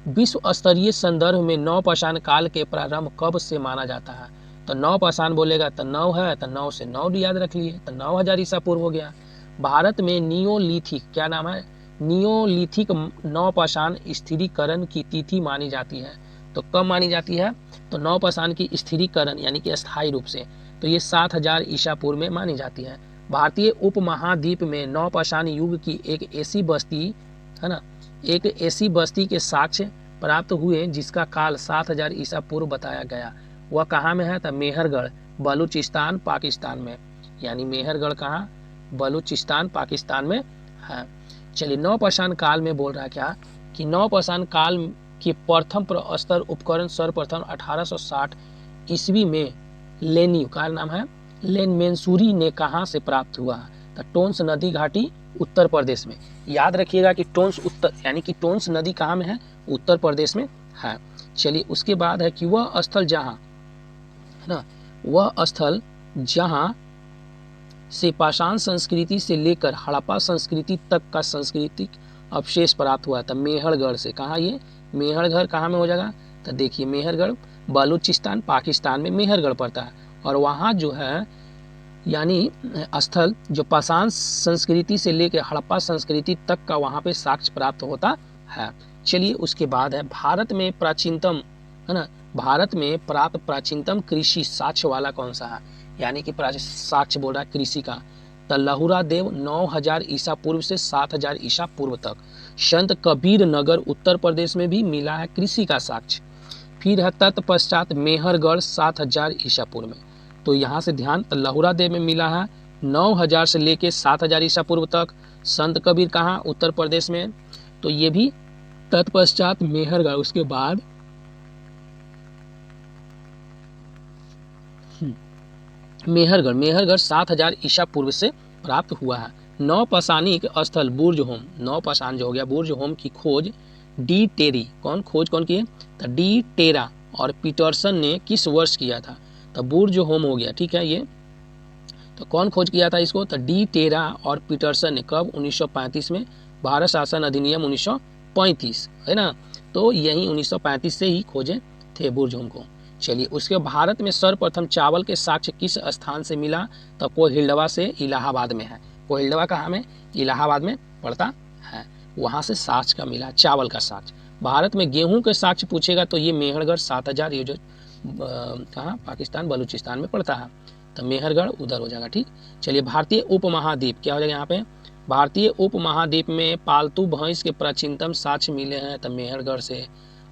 विश्व स्तरीय संदर्भ में नवपाषाण काल के प्रारंभ कब से माना जाता है, तो नवपाषाण बोलेगा तो 9 है, तो 9 से 9 याद रख लिए, तो 9000 ईसा पूर्व हो गया। भारत में नियोलिथिक, क्या नाम है, नियोलिथिक नवपाषाण स्थिरीकरण की तिथि मानी जाती है। तो कब मानी जाती है, तो नवपाषाण की स्थिरीकरण यानी कि स्थायी रूप से, तो ये 7000 ईसा पूर्व में मानी जाती है। भारतीय उपमहाद्वीप में नवपाषाण युग की एक ऐसी बस्ती, है ना, एक ऐसी बस्ती के साक्ष्य प्राप्त हुए जिसका काल 7000 ईसा पूर्व बताया गया। वह कहाँ में है? तो मेहरगढ़, बलूचिस्तान, पाकिस्तान में। यानी मेहरगढ़ कहाँ? बलूचिस्तान, पाकिस्तान में है। चलिए, नवपाषाण काल में बोल रहा है क्या कि नवपाषाण काल के प्रथम स्तर उपकरण सर्वप्रथम 1860 ईस्वी में लेनी का नाम है लेन मेंसूरी ने कहाँ से प्राप्त हुआ? तो टोंस नदी घाटी उत्तर प्रदेश में। याद रखिएगा कि टोंस उत्तर यानी कि टोंस नदी कहाँ में है? उत्तर प्रदेश में है। चलिए, उसके बाद है कि वह स्थल जहाँ है ना, वह स्थल जहाँ से पाषाण संस्कृति से लेकर हड़प्पा संस्कृति तक का सांस्कृतिक अवशेष प्राप्त हुआ था मेहरगढ़ से। कहाँ ये मेहरगढ़ कहाँ में हो जाएगा? तो देखिए, मेहरगढ़ बलूचिस्तान, पाकिस्तान में मेहरगढ़ पड़ता है। और वहाँ जो है यानी स्थल जो पाषाण संस्कृति से लेकर हड़प्पा संस्कृति तक का वहाँ पे साक्ष्य प्राप्त होता है। चलिए, उसके बाद है भारत में प्राचीनतम है ना, भारत में प्राप्त प्राचीनतम कृषि साक्ष्य वाला कौन सा है? यानी कि साक्ष्य बोल रहा है कृषि का। तो लहुरा देव 9000 ईसा पूर्व से 7000 ईसा पूर्व तक। संत कबीर नगर उत्तर प्रदेश में भी मिला है कृषि का साक्ष्य। फिर है तत्पश्चात मेहरगढ़ 7000 ईसा पूर्व में। तो यहाँ से ध्यान, तो लहुरा देव में मिला है 9000 से लेके 7000 ईसा पूर्व तक। संत कबीर कहाँ? उत्तर प्रदेश में। तो ये भी तत्पश्चात मेहरगढ़। उसके बाद मेहरगढ़ 7000 ईसा पूर्व से प्राप्त हुआ है। नवपाषाणिक स्थल बुर्ज-होम, नवपाषाण जो हो गया बुर्ज-होम की खोज डी टेरी कौन की है? तो डी टेरा और पीटरसन ने किस वर्ष किया था? तो बुर्ज-होम हो गया, ठीक है। ये तो कौन खोज किया था इसको? तो डी टेरा और पीटरसन ने कब? 1935 में। भारत शासन अधिनियम 1935 है ना, तो यही 1935 से ही खोजे थे बुर्ज-होम को। चलिए, उसके भारत में सर्वप्रथम चावल के साक्ष्य किस स्थान से मिला? तो कोहिलवा से इलाहाबाद में है। कोहिलवा कहाँ में? इलाहाबाद में पड़ता है। वहाँ से साक्ष्य का मिला, चावल का साक्ष्य। भारत में गेहूं के साक्ष्य पूछेगा तो ये मेहरगढ़ 7000, ये जो कहाँ? पाकिस्तान बलूचिस्तान में पड़ता है। तो मेहरगढ़ उधर हो जाएगा, ठीक। चलिए, भारतीय उपमहाद्वीप क्या हो जाएगा यहाँ पे? भारतीय उपमहाद्वीप में पालतू भैंस के प्राचीनतम साक्ष्य मिले हैं तो मेहरगढ़ से।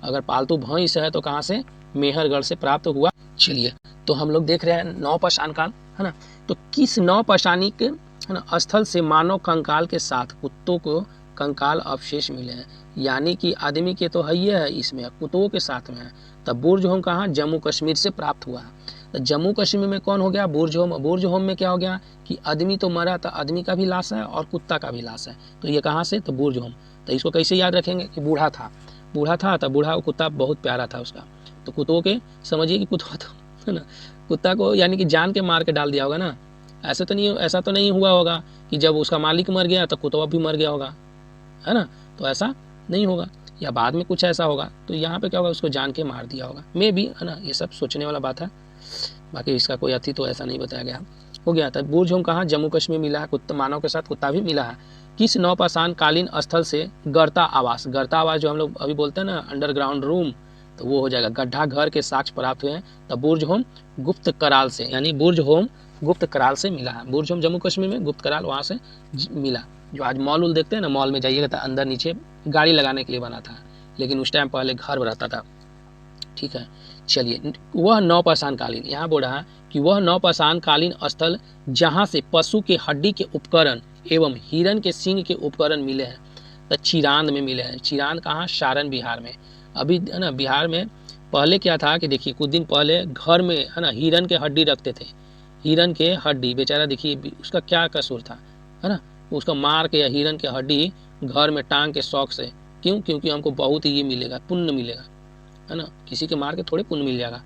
अगर पालतू भैंस है तो कहाँ से? मेहरगढ़ से प्राप्त हुआ। चलिए, तो हम लोग देख रहे हैं नवपाषाण काल है ना, तो किस नवपाषाणिक है ना स्थल से मानव कंकाल के साथ कुत्तों को कंकाल अवशेष मिले हैं? यानी कि आदमी के तो है ही है, इसमें कुत्तों के साथ में है। तब बुर्ज-होम कहाँ? जम्मू कश्मीर से प्राप्त हुआ है। तो जम्मू कश्मीर में कौन हो गया? बुर्ज-होम। बुर्ज-होम में क्या हो गया कि आदमी तो मरा था, आदमी का भी लाश है और कुत्ता का भी लाश है। तो ये कहाँ से? तो बुर्ज-होम। तो इसको कैसे याद रखेंगे कि बूढ़ा था तो बूढ़ा कुत्ता बहुत प्यारा था उसका। तो कुत्तों के समझिए कि कुत्ता तो है ना, कुत्ता को यानी कि जान के मार के डाल दिया होगा ना। ऐसा तो नहीं हुआ होगा कि जब उसका मालिक मर गया तो कुत्ता भी मर गया होगा, है ना। तो ऐसा नहीं होगा, या बाद में कुछ ऐसा होगा। तो यहाँ पे क्या होगा? उसको जान के मार दिया होगा, मे भी, है ना। ये सब सोचने वाला बात है, बाकी इसका कोई अति तो ऐसा नहीं बताया गया। हो गया था। बुर्ज-होम कहाँ? जम्मू कश्मीर मिला है। कुत्ता, मानव के साथ कुत्ता भी मिला है। किस नवपाषाण कालीन स्थल से गर्ता आवास जो हम लोग अभी बोलते हैं ना अंडरग्राउंड रूम, तो वो हो जाएगा गड्ढा घर के साक्ष्य प्राप्त हुए हैं। तो बुर्ज-होम गुप्त कराल से, यानी बुर्ज-होम गुप्त कराल से मिला है। बुर्ज-होम जम्मू कश्मीर में, गुप्त कराल वहाँ से मिला। जो आज मॉल देखते हैं ना, मॉल में जाइएगा तो अंदर नीचे गाड़ी लगाने के लिए बना था, लेकिन उस टाइम पहले घर रहता था, ठीक है। चलिए, वह नवपाषाण कालीन, यहाँ बोल रहा है कि वह नवपाषाण कालीन स्थल जहाँ से पशु के हड्डी के उपकरण एवं हिरण के सींग के उपकरण मिले हैं। तो चिरांद में मिले हैं। चिरांद कहाँ? सारण बिहार में। अभी है ना, बिहार में पहले क्या था कि देखिए कुछ दिन पहले घर में है ना हिरण के हड्डी रखते थे। हिरण के हड्डी, बेचारा देखिए उसका क्या कसूर था, है ना। उसका मार के या हिरण के हड्डी घर में टांग के शौक से, क्यों? क्योंकि हमको बहुत ही ये मिलेगा, पुण्य मिलेगा, है ना। किसी के मार के थोड़े पुण्य मिल जाएगा।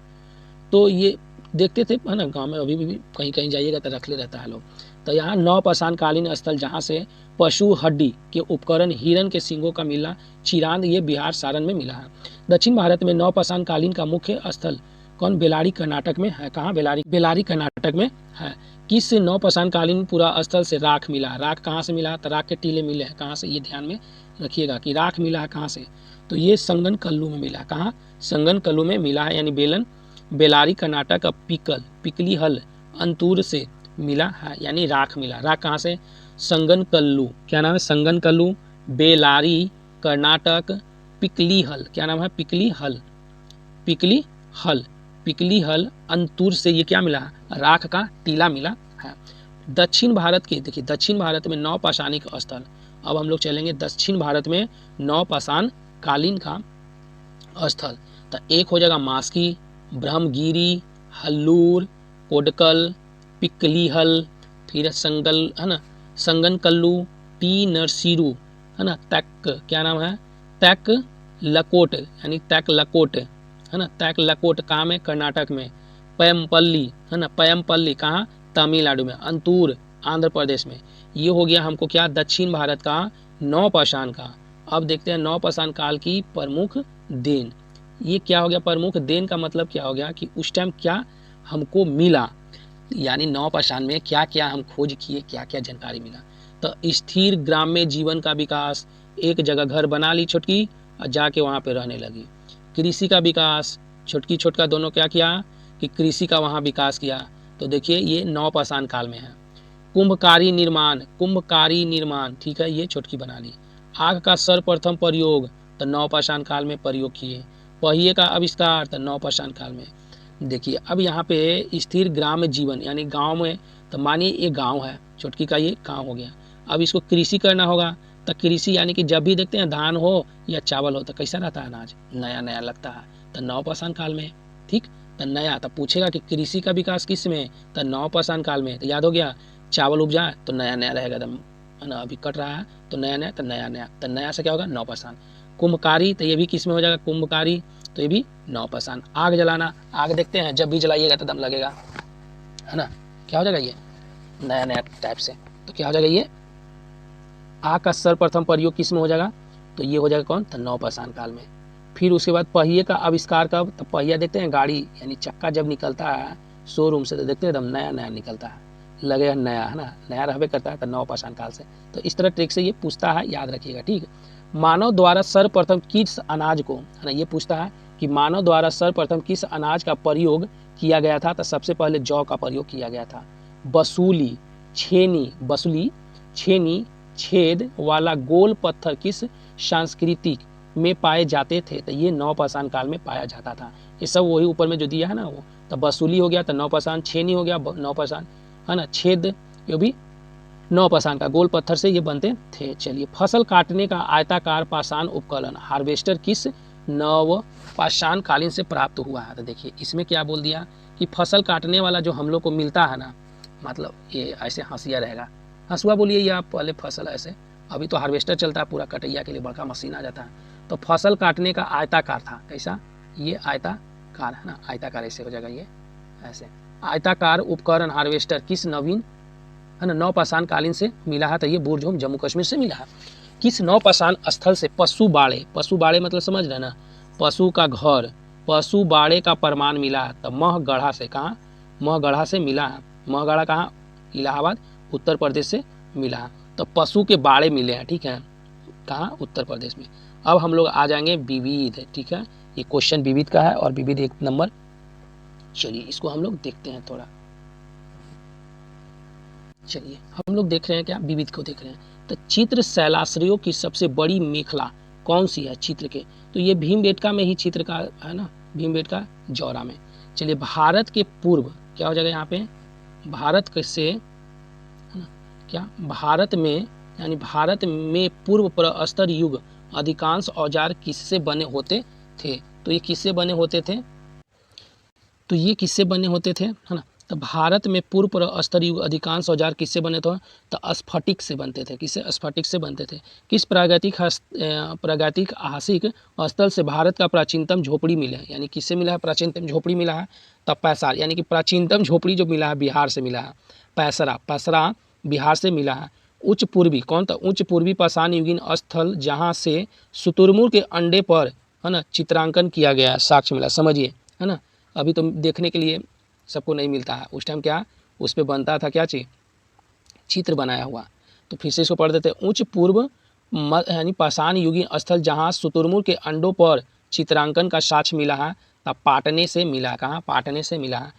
तो ये देखते थे, है ना। गांव में अभी भी कहीं कहीं जाइएगा तो रख ले रहता है लोग। तो यहाँ नवपाषाण कालीन स्थल जहाँ से पशु हड्डी के उपकरण हिरण के सींगों का मिला, चिरांद, ये बिहार सारण में मिला है। दक्षिण भारत में नवपाषाण कालीन का मुख्य स्थल कौन? बेलारी कर्नाटक में है। कहाँ? बेलारी कर्नाटक में है। किस नवपाषाण कालीन पूरा स्थल से राख मिला? राख कहाँ से मिला? तो राख के टीले मिले हैं। कहाँ से? ये ध्यान में रखिएगा कि राख मिला है कहाँ से। तो ये संगन कल्लू में मिला। कहाँ? संगन कल्लू में मिला है, यानी बेलारी कर्नाटक का पिकली हल अंतूर से मिला है, यानी राख मिला। राख कहाँ से? संगन कल्लू। क्या नाम है? संगन कल्लू, बेलारी कर्नाटक, पिकली हल, क्या नाम है, पिकली हल, पिकली हल, पिकली हल अंतुर से ये क्या मिला, राख का टीला मिला है। दक्षिण भारत के, देखिए दक्षिण भारत में नवपाषाणिक स्थल, अब हम लोग चलेंगे दक्षिण भारत में नवपाषाण कालीन का स्थल। तो एक हो जाएगा मास्की, ब्रह्मगिरी, हल्लूर, कोडकल, पिकलीहल, फिर संगल है ना, संगनकल्लू, टी नरसिरू है ना, तैक, क्या नाम है, तैक लकोट, यानी तैक लकोट है ना, तैक लकोट कहाँ में, कर्नाटक में। पयमपल्ली है ना, पयमपल्ली कहाँ, तमिलनाडु में। अंतूर आंध्र प्रदेश में। ये हो गया हमको क्या, दक्षिण भारत का नवपाषाण का। अब देखते हैं नवपाषाण काल की प्रमुख देन। ये क्या हो गया, प्रमुख देन का मतलब क्या हो गया कि उस टाइम क्या हमको मिला, यानी नवपाषाण में क्या क्या हम खोज किए, क्या क्या जानकारी मिला। तो स्थिर ग्राम्य जीवन का विकास, एक जगह घर बना ली छोटकी और जाके वहाँ पे रहने लगी। कृषि का विकास, छोटकी छोटका दोनों क्या किया कि कृषि का वहाँ विकास किया। तो देखिए ये नवपाषाण काल में है। कुंभकारी निर्माण, कुंभकारी निर्माण, ठीक है, ये छोटकी बना ली। आग का सर्वप्रथम प्रयोग, तो नवपाषाण काल में प्रयोग किए। पहिए का आविष्कार, तो नवपाषाण काल में। देखिए अब यहाँ पे स्थिर ग्राम्य जीवन यानी गांव में, तो मानिए ये गांव है, छोटकी का ये गांव हो गया। अब इसको कृषि करना होगा, तो कृषि यानी कि जब भी देखते हैं धान हो या चावल हो तो कैसा रहता है अनाज, नया नया लगता है, तो नवपाषाण काल में। ठीक, तो नया, तो पूछेगा कि कृषि का विकास किस में, तो नवपाषाण काल में। तो याद हो गया, चावल उपजा तो नया नया रहेगा एकदम, है ना, अभी कट रहा है तो नया नया, तो नया नया, तो नया से क्या होगा, नवपाषाण। कुंभकारी, तो ये भी किस में हो जाएगा, कुंभकारी, तो ये भी नवपाषाण। आग जलाना, आग देखते हैं जब भी जलाइएगा तो दम लगेगा, है ना, क्या हो जाएगा ये, नया नया टाइप से। तो क्या हो जाएगा ये, आग का सर्वप्रथम प्रयोग किस में हो जाएगा, तो ये हो जाएगा कौन, तो नवपाषाण काल में। फिर उसके बाद पहिए का आविष्कार कब, तो पहिया देखते हैं गाड़ी यानी चक्का जब निकलता है शोरूम से तो देखते हैं एकदम नया नया निकलता है, लगेगा नया, है ना, नया रहबे करता है, तो नवपाषाण काल से। तो इस तरह ट्रिक से ये पूछता है, याद रखिएगा। ठीक है, मानव द्वारा सर्वप्रथम किस अनाज को, है ना, ये पूछता है कि मानव द्वारा सर्वप्रथम किस अनाज का प्रयोग किया गया था, तो सबसे पहले जौ का प्रयोग किया गया था। बसूली, छेनी, बसूली, छेनी, छेद वाला गोल पत्थर किस सांस्कृतिक में पाए जाते थे, तो ये नवपाषाण काल में पाया जाता था। ये सब वही ऊपर में जो दिया है ना वो, तो बसूली हो गया तो नवपाषाण, छेनी हो गया नवपाषाण, है ना, छेद ये भी नवपाषाण का, गोल पत्थर से ये बनते थे। चलिए, फसल काटने का आयताकार पाषाण उपकरण हार्वेस्टर किस नवपाषाण कालीन से प्राप्त हुआ है, तो देखिए इसमें क्या बोल दिया कि फसल काटने वाला जो हम लोग को मिलता है ना, मतलब ये ऐसे हंसिया रहेगा, हंसुआ बोलिए या पहले फसल ऐसे, अभी तो हार्वेस्टर चलता है पूरा कटैया के लिए बड़का मशीन आ जाता है। तो फसल काटने का आयताकार था, कैसा, ये आयताकार है ना, आयताकार ऐसे हो जाएगा, ये ऐसे आयताकार उपकरण हार्वेस्टर किस नवीन, है ना, नवपाषाण कालीन से मिला है, तो ये बुरझोम जम्मू कश्मीर से मिला है। किस नवपाषाण स्थल से पशु बाड़े, पशु बाड़े मतलब समझ रहे ना, पशु का घर, पशु बाड़े का प्रमाण मिला है, तो महगढ़ा से, कहाँ, महगढ़ा से मिला है। महगढ़ा कहाँ, इलाहाबाद उत्तर प्रदेश से मिला है। तो पशु के बाड़े मिले हैं, ठीक है, कहाँ, उत्तर प्रदेश में। अब हम लोग आ जाएंगे विविध, ठीक है, ये क्वेश्चन विविध का है और विविध 1 नंबर। चलिए इसको हम लोग देखते हैं थोड़ा। चलिए हम लोग देख रहे हैं क्या, विविध को देख रहे हैं। तो चित्र शैलाश्रयों की सबसे बड़ी मेखला कौन सी है चित्र के, तो ये भीमबेटका में ही चित्र का है ना, भीमबेटका जौरा में। चलिए भारत के पूर्व क्या हो जाएगा यहाँ पे, भारत से क्या, भारत में यानी भारत में पूर्व प्रस्तर युग अधिकांश औजार किससे बने होते थे, तो ये किससे बने होते थे, तो ये किससे बने होते थे, है ना। तो भारत में पूर्व प्रस्तर युग अधिकांश औजार किससे बने थे, तो स्फटिक से बनते थे, किससे, स्फटिक से बनते थे। किस प्रागैतिक हासिक स्थल से भारत का प्राचीनतम झोपड़ी मिला है, यानी किससे मिला है, प्राचीनतम झोपड़ी मिला है, तो पैसार, यानी कि प्राचीनतम झोपड़ी जो मिला है बिहार से मिला है, पैसरा, पैसरा बिहार से मिला है। उच्च पूर्वी कौन था, उच्च पूर्वी पाषाण युगीन स्थल जहाँ से शुतुरमुर्ग के अंडे पर, है ना, चित्रांकन किया गया, साक्ष्य मिला, समझिए, है ना। अभी तो देखने के लिए सबको नहीं मिलता है, उस टाइम क्या उस पर बनता था, क्या चीज़, चित्र बनाया हुआ। तो फिर से इसको पढ़ देते हैं, उच्च पूर्व यानी पाषाण युगीन स्थल जहाँ शुतुरमुर्ग के अंडों पर चित्रांकन का साक्ष्य मिला है, तब पाटने से मिला, कहाँ, पाटने से मिला है।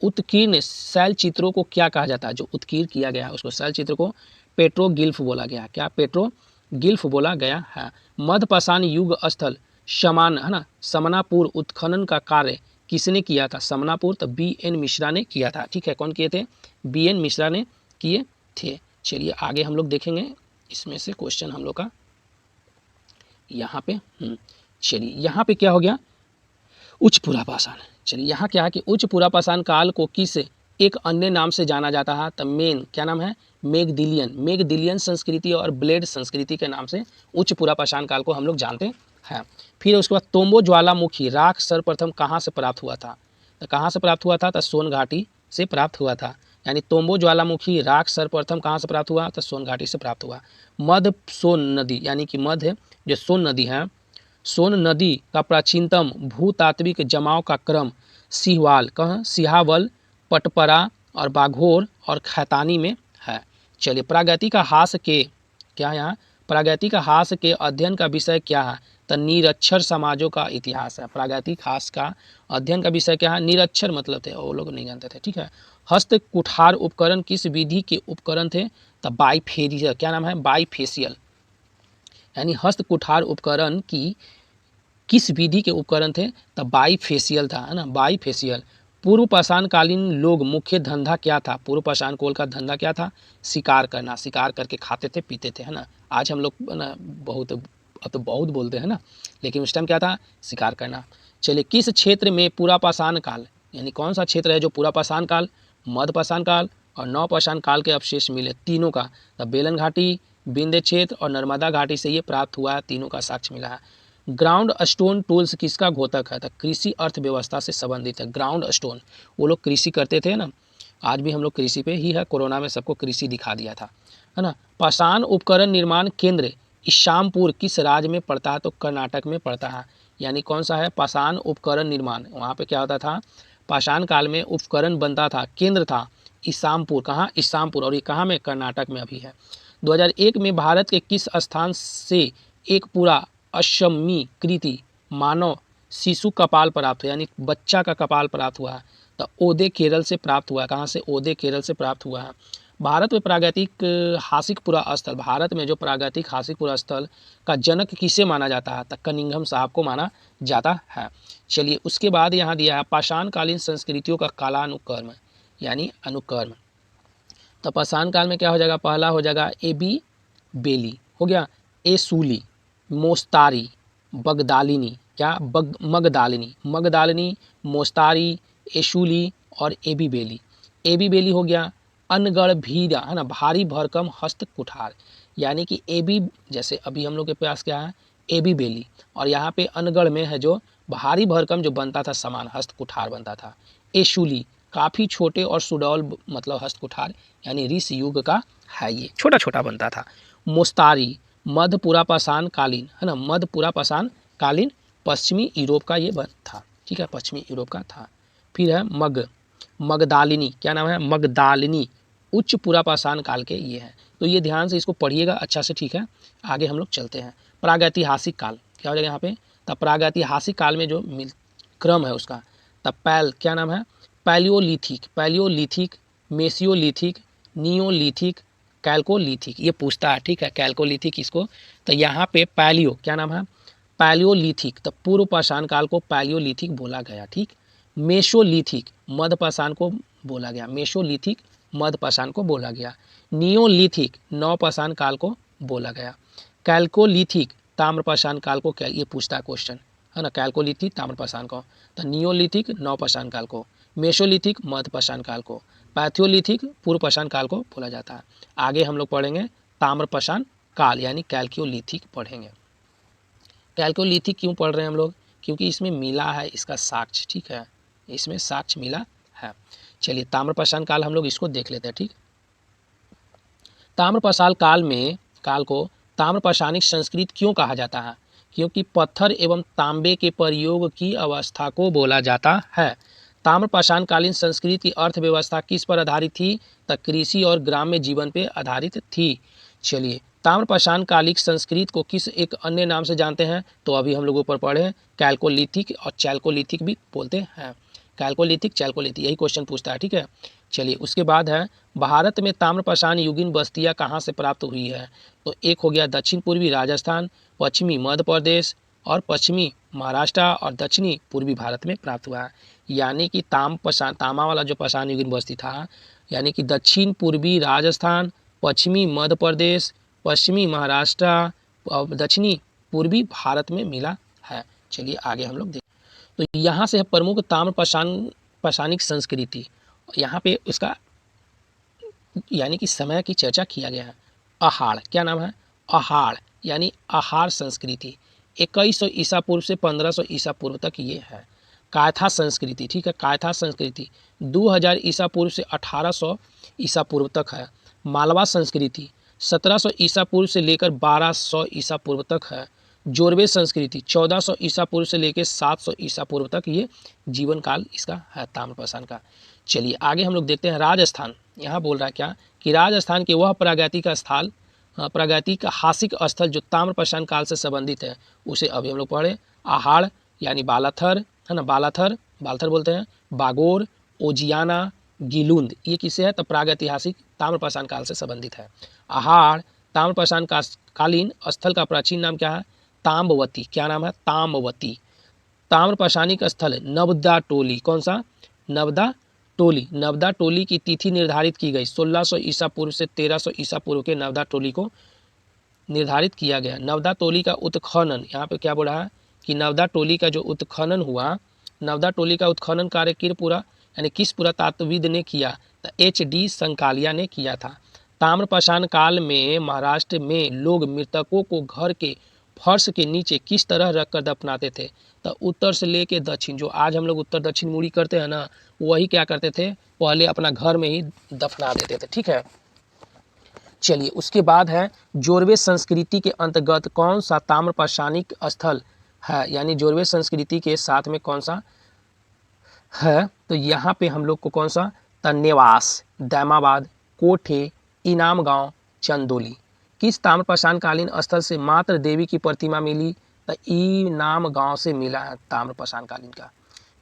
उत्कीर्ण शैल चित्रों को क्या कहा जाता है, जो उत्कीर्ण किया गया है उसको शैल चित्र को पेट्रोगिल्फ बोला गया, क्या पेट्रोगिल्फ बोला गया है। मध्यपाषाण युग स्थल समान है ना समनापुर उत्खनन का कार्य किसने किया था? समनापुर तो बी.एन. मिश्रा ने किया था। ठीक है, कौन किए थे? बी.एन. मिश्रा ने किए थे। चलिए आगे हम लोग देखेंगे इसमें से क्वेश्चन हम लोग का यहाँ पे। चलिए यहाँ पे क्या हो गया? उच्च पुरापाषाण। चलिए यहाँ क्या है कि उच्च पुरापाषाण काल को किस एक अन्य नाम से जाना जाता है? तो मेन क्या नाम है? मेगदिलियन संस्कृति और ब्लेड संस्कृति के नाम से उच्च पुरापाषाण काल को हम लोग जानते हैं। फिर उसके बाद तोम्बो ज्वालामुखी राख सर्वप्रथम कहाँ से प्राप्त हुआ था? तो कहाँ से प्राप्त हुआ था? तो सोन घाटी से प्राप्त हुआ था। यानी तोम्बो ज्वालामुखी राख सर्वप्रथम कहाँ से प्राप्त हुआ? तो सोन घाटी से प्राप्त हुआ। मध्य सोन नदी यानी कि मध्य जो सोन नदी है, सोन नदी का प्राचीनतम भूतात्विक जमाव का क्रम सिहावल, पटपरा और बाघोर और खैतानी में है। चलिए प्रागैतिहास के क्या यहाँ प्रागैतिहास के अध्ययन का विषय क्या है? तो निरक्षर समाजों का इतिहास है। प्रागैतिहास का अध्ययन का विषय क्या है? निरक्षर मतलब थे, वो लोग नहीं जानते थे। ठीक है, हस्त कुठार उपकरण किस विधि के उपकरण थे? तो बाइफेरियल, क्या नाम है? बाइफेशियल। यानी हस्त कुठार उपकरण की किस विधि के उपकरण थे? तो बाइफेशियल था, है ना, बाइफेशियल। पूर्व पाषाण कालीन लोग मुख्य धंधा क्या था? पूर्व पाषाण काल का धंधा क्या था? शिकार करना, शिकार करके खाते थे पीते थे, है ना। आज हम लोग ना बहुत बोलते हैं ना, लेकिन उस टाइम क्या था? शिकार करना। चलिए किस क्षेत्र में पुरापाषाण काल यानी कौन सा क्षेत्र है जो पुरापाषाण काल, मध्यपाषाण काल और नवपाषाण काल के अवशेष मिले? तीनों का। तो बेलन घाटी, विंध्य क्षेत्र और नर्मदा घाटी से ये प्राप्त हुआ है, तीनों का साक्ष्य मिला है। ग्राउंड स्टोन टूल्स किसका घोतक है? तो कृषि अर्थव्यवस्था से संबंधित है। ग्राउंड स्टोन, वो लोग कृषि करते थे ना, आज भी हम लोग कृषि पे ही है। कोरोना में सबको कृषि दिखा दिया था, है ना। पाषाण उपकरण निर्माण केंद्र इशामपुर किस राज्य में पड़ता है? तो कर्नाटक में पड़ता है। यानी कौन सा है? पाषाण उपकरण निर्माण, वहाँ पे क्या होता था? पाषाण काल में उपकरण बनता था, केंद्र था इसामपुर। कहाँ? इसामपुर। और ये कहाँ में? कर्नाटक में अभी है। 2001 में भारत के किस स्थान से एक पूरा अश्मीकृति मानव शिशु कपाल प्राप्त हुआ? यानी बच्चा का कपाल प्राप्त हुआ है। तो ओदे केरल से प्राप्त हुआ है। कहाँ से? ओदे केरल से प्राप्त हुआ है। भारत में प्रागैतिक हासिक पुरा स्थल, भारत में जो प्रागैतिक हासिक पुरा स्थल का जनक किसे माना जाता है? तो कनिंघम साहब को माना जाता है। चलिए उसके बाद यहाँ दिया है पाषाणकालीन संस्कृतियों का कालानुक्रम यानी अनुक्रम। तो पाषाण काल में क्या हो जाएगा? पहला हो जाएगा एबी बेली, हो गया एसूली, मोस्तारी, बगदालिनी, क्या मगदालिनी, मोस्तारी, एशूली और एबी बेली। एबी बेली हो गया। अनगढ़ भीरा, है ना, भारी भरकम हस्त कुठार, यानी कि एबी, जैसे अभी हम लोग के पास क्या है? एबी बेली, और यहाँ पे अनगढ़ में है जो भारी भरकम जो बनता था सामान, हस्त कुठार बनता था। एशूली काफ़ी छोटे और सुडौल मतलब हस्त कुठार, यानी ऋषि युग का है, ये छोटा छोटा बनता था। मोस्तारी मध्य पुरापाषाण कालीन, है ना, मध्य पुरापाषाण कालीन पश्चिमी यूरोप का ये बन था। ठीक है, पश्चिमी यूरोप का था। फिर है मगदालिनी, क्या नाम है? मगदालिनी उच्च पुरापाषाण काल के ये हैं। तो ये ध्यान से इसको पढ़िएगा अच्छा से। ठीक है, आगे हम लोग चलते हैं। प्रागैतिहासिक काल क्या हो जाएगा यहाँ पे? तब प्रागैतिहासिक काल में जो क्रम है उसका, तब क्या नाम है? पैलियोलिथिक, मेसियोलिथिक, नियोलिथिक, कैल्कोलिथिक, ये पूछता है। ठीक है, कैल्कोलिथिक इसको। तो यहाँ पे पैलियो, क्या नाम है? पैलियोलिथिक, तो पूर्व पाषाण काल को पैलियोलिथिक बोला गया। ठीक, मेसोलिथिक मध्यपाषाण को बोला गया, मेसोलिथिक मध्यपाषाण को बोला गया। नियोलिथिक नवपाषाण काल को बोला गया। कैल्कोलिथिक ताम्रपाषाण काल को, क्या ये पूछता है क्वेश्चन, है ना, कैल्कोलिथिक ताम्रपाषाण को। तो नियोलिथिक नवपाषाण काल को, मेसोलिथिक मध्यपाषाण काल को, पैथियोलिथिक पूर्वपाषाण काल को बोला जाता है। आगे हम लोग पढ़ेंगे ताम्रपाषाण काल यानी कैल्कोलिथिक पढ़ेंगे। कैल्कोलिथिक क्यों पढ़ रहे हैं हम लोग? क्योंकि इसमें मिला है इसका साक्ष्य। ठीक है, इसमें साक्ष्य मिला है। चलिए ताम्रपाषाण काल हम लोग इसको देख लेते हैं। ठीक, ताम्रपाषाण काल को ताम्रपाषाणिक संस्कृति क्यों कहा जाता है? क्योंकि पत्थर एवं तांबे के प्रयोग की अवस्था को बोला जाता है। ताम्रपाषाण कालीन संस्कृति की अर्थव्यवस्था किस पर आधारित थी? तो कृषि और ग्राम्य जीवन पर आधारित थी। चलिए ताम्रपाषाण कालिक संस्कृति को किस एक अन्य नाम से जानते हैं? तो अभी हम लोग ऊपर पढ़े कैल्कोलिथिक और चैल्कोलिथिक भी बोलते हैं। कैल्कोलिथिक चैल्कोलिथिक, यही क्वेश्चन पूछता है, ठीक है। चलिए उसके बाद है भारत में ताम्रपाषाण युगीन बस्तियाँ कहाँ से प्राप्त हुई है। तो एक हो गया दक्षिण पूर्वी राजस्थान, पश्चिमी मध्य प्रदेश और पश्चिमी महाराष्ट्र और दक्षिणी पूर्वी भारत में प्राप्त हुआ है। यानी कि तामा वाला जो पाषाण युगीन बस्ती था, यानी कि दक्षिण पूर्वी राजस्थान, पश्चिमी मध्य प्रदेश, पश्चिमी महाराष्ट्र और दक्षिणी पूर्वी भारत में मिला है। चलिए आगे हम लोग देखें। तो यहाँ से है प्रमुख ताम्र पाषाणिक संस्कृति, यहाँ पे उसका यानी कि समय की चर्चा किया गया है। अहाड़, क्या नाम है, अहाड़ यानी आहार संस्कृति 2100 ईसा पूर्व से 1500 ईसा पूर्व तक ये है। कायथा संस्कृति, ठीक है, कायथा संस्कृति 2000 ईसा पूर्व से 1800 ईसा पूर्व तक है। मालवा संस्कृति 1700 ईसा पूर्व से लेकर 1200 ईसा पूर्व तक है। जोरवे संस्कृति 1400 ईसा पूर्व से लेकर 700 ईसा पूर्व तक ये जीवन काल इसका है ताम्रपाषाण का। चलिए आगे हम लोग देखते हैं राजस्थान। यहाँ बोल रहा है क्या कि राजस्थान के वह प्रागैतिक हासिक स्थल जो ताम्रपाषाण काल से संबंधित है उसे अभी हम लोग पढ़े। आहाड़ यानी बालाथर है ना, बालाथर बोलते हैं, बागोर, ओजियाना, गिलुंद, ये किसे है तो प्रागैतिहासिक ताम्रपाषाण काल से संबंधित है। आहाड़ ताम्रपाषाण कालीन स्थल का प्राचीन नाम क्या है, ताम्बवती, क्या नाम है, ताम्बवती। ताम्रपाषाणिक स्थल नवदा टोली, कौन सा, नवदा टोली। नवदा टोली की तिथि निर्धारित की गई 1600 ईसा पूर्व से 1300 ईसा पूर्व के नवदा टोली को निर्धारित किया गया। नवदा टोली का उत्खनन, यहाँ पे क्या बोल रहा है कि नवदा टोली का जो उत्खनन हुआ, नवदा टोली का उत्खनन कार्य किस पुरातत्वविद ने किया, तो HD संकालिया ने किया था। ताम्रपाषाण काल में महाराष्ट्र में लोग मृतकों को घर के फर्श के नीचे किस तरह रखकर दफनाते थे, तो उत्तर से लेके दक्षिण, जो आज हम लोग उत्तर दक्षिण मुड़ी करते हैं ना, वही क्या करते थे, पहले अपना घर में ही दफना देते थे, ठीक है। चलिए उसके बाद है जोरवे संस्कृति के अंतर्गत कौन सा ताम्रपाषाणिक स्थल है, यानी जोरवे संस्कृति के साथ में कौन सा है, तो यहाँ पे हम लोग को कौन सा, तन्नेवास, दैमाबाद, कोठे, इनाम गांव, चंदोली। किस ताम्रपाषाण कालीन स्थल से मात्र देवी की प्रतिमा मिली, तो इनाम गांव से मिला है ताम्रपाषाण कालीन का,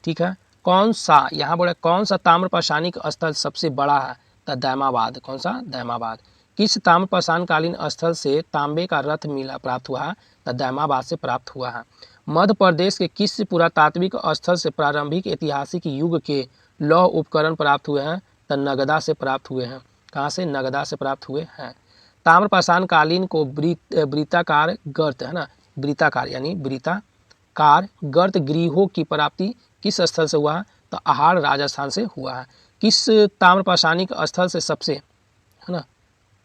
ठीक है। कौन सा, यहाँ बोला कौन सा ताम्रपाषाणिक स्थल सबसे बड़ा है, तो दैमाबाद, कौन सा, दैमाबाद। किस ताम्रपाषाण कालीन स्थल से तांबे का रथ मिला प्राप्त हुआ है, तो दैमाबाद से प्राप्त हुआ है। मध्य प्रदेश के किस पुरातात्विक स्थल से प्रारंभिक ऐतिहासिक युग के लौह उपकरण प्राप्त हुए हैं, तो नगदा से प्राप्त हुए हैं। कहाँ से, नगदा से प्राप्त हुए हैं। ताम्रपाषाण कालीन को वृत्ताकार गर्त है ना, वृत्ताकार यानी वृत्ताकार गर्त गृहों की प्राप्ति किस स्थल से हुआ है, तो आहाड़ राजस्थान से हुआ है। किस ताम्रपाषाणिक स्थल से सबसे, है ना,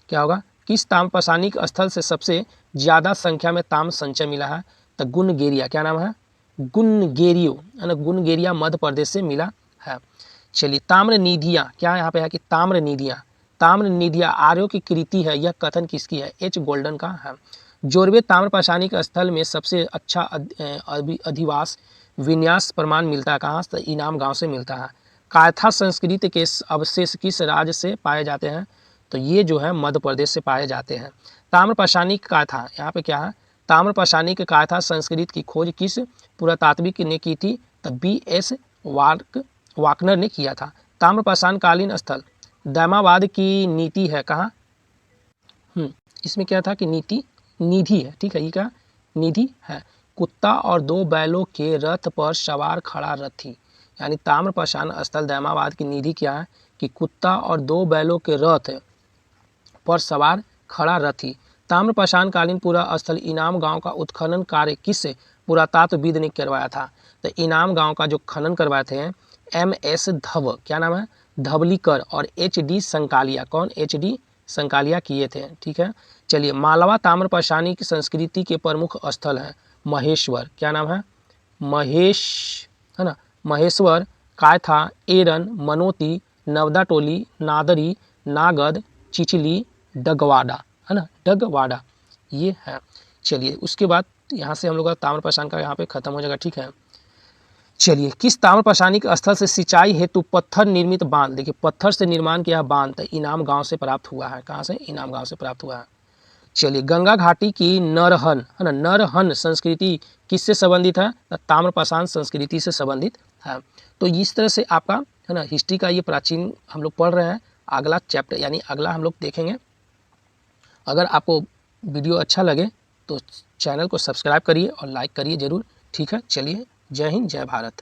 क्या होगा, किस ताम्रपाषाणिक स्थल से सबसे ज़्यादा संख्या में ताम्र संचय मिला है, तो गुनगेरिया, क्या नाम है, गुनगेरियो है ना, गुनगेरिया मध्य प्रदेश से मिला है। चलिए ताम्र निधियाँ, क्या यहाँ पे है कि ताम्र निधियाँ आर्यों की कृति है, यह कथन किसकी है, H गोल्डन का है। जोरवे ताम्रपाषाणिक स्थल में सबसे अच्छा अधिवास विन्यास प्रमाण मिलता है कहाँ से, इनाम गांव से मिलता है। कायथा संस्कृति के अवशेष किस राज्य से पाए जाते हैं, तो ये जो है मध्य प्रदेश से पाए जाते हैं। ताम्रपाषाणिक कायथा, यहाँ पे क्या है, ताम्रपाषाणिक कायथा संस्कृति की खोज किस पुरातात्विक ने की थी, तो BS वाकनर ने किया था। ताम्रपाषाण कालीन स्थल दैमाबाद की नीति है कहाँ, इसमें क्या था कि निधि है, ठीक है, ये क्या निधि है। कुत्ता और 2 बैलों के रथ पर सवार खड़ा रथी, यानी ताम्रपाषाण स्थल दैमाबाद की निधि क्या है कि कुत्ता और 2 बैलों के रथ पर सवार खड़ा रथी। ताम्रपाषाण कालीन पूरा स्थल इनाम गांव का उत्खनन कार्य किस पुरातत्वविद ने करवाया था, तो इनाम गांव का जो खनन करवाए थे MS धव, क्या नाम है, धवलीकर और HD संकालिया, कौन, HD संकालिया किए थे, ठीक है। चलिए मालवा ताम्रपाषाणिक संस्कृति के प्रमुख स्थल हैं महेश्वर, क्या नाम है, है ना, महेश्वर, कायथा, एरन, मनोती, नवदा टोली, नादरी, नागद, चिचली, डगवाड़ा, है ना, डगवाड़ा ये है। चलिए उसके बाद यहाँ से हम लोग का ताम्रपाषाण का यहाँ पे खत्म हो जाएगा, ठीक है। चलिए किस ताम्रपाषाणिक स्थल से सिंचाई हेतु पत्थर निर्मित बांध, देखिए पत्थर से निर्माण किया बांध तो इनाम गांव से प्राप्त हुआ है, कहाँ से, इनाम गांव से प्राप्त हुआ है। चलिए गंगा घाटी की नरहन, है ना, नरहन संस्कृति किससे संबंधित है, ताम्रपाषाण संस्कृति से संबंधित है। तो इस तरह से आपका है ना हिस्ट्री का ये प्राचीन हम लोग पढ़ रहे हैं। अगला चैप्टर यानी अगला हम लोग देखेंगे। अगर आपको वीडियो अच्छा लगे तो चैनल को सब्सक्राइब करिए और लाइक करिए ज़रूर। ठीक है, चलिए, जय हिंद, जय भारत।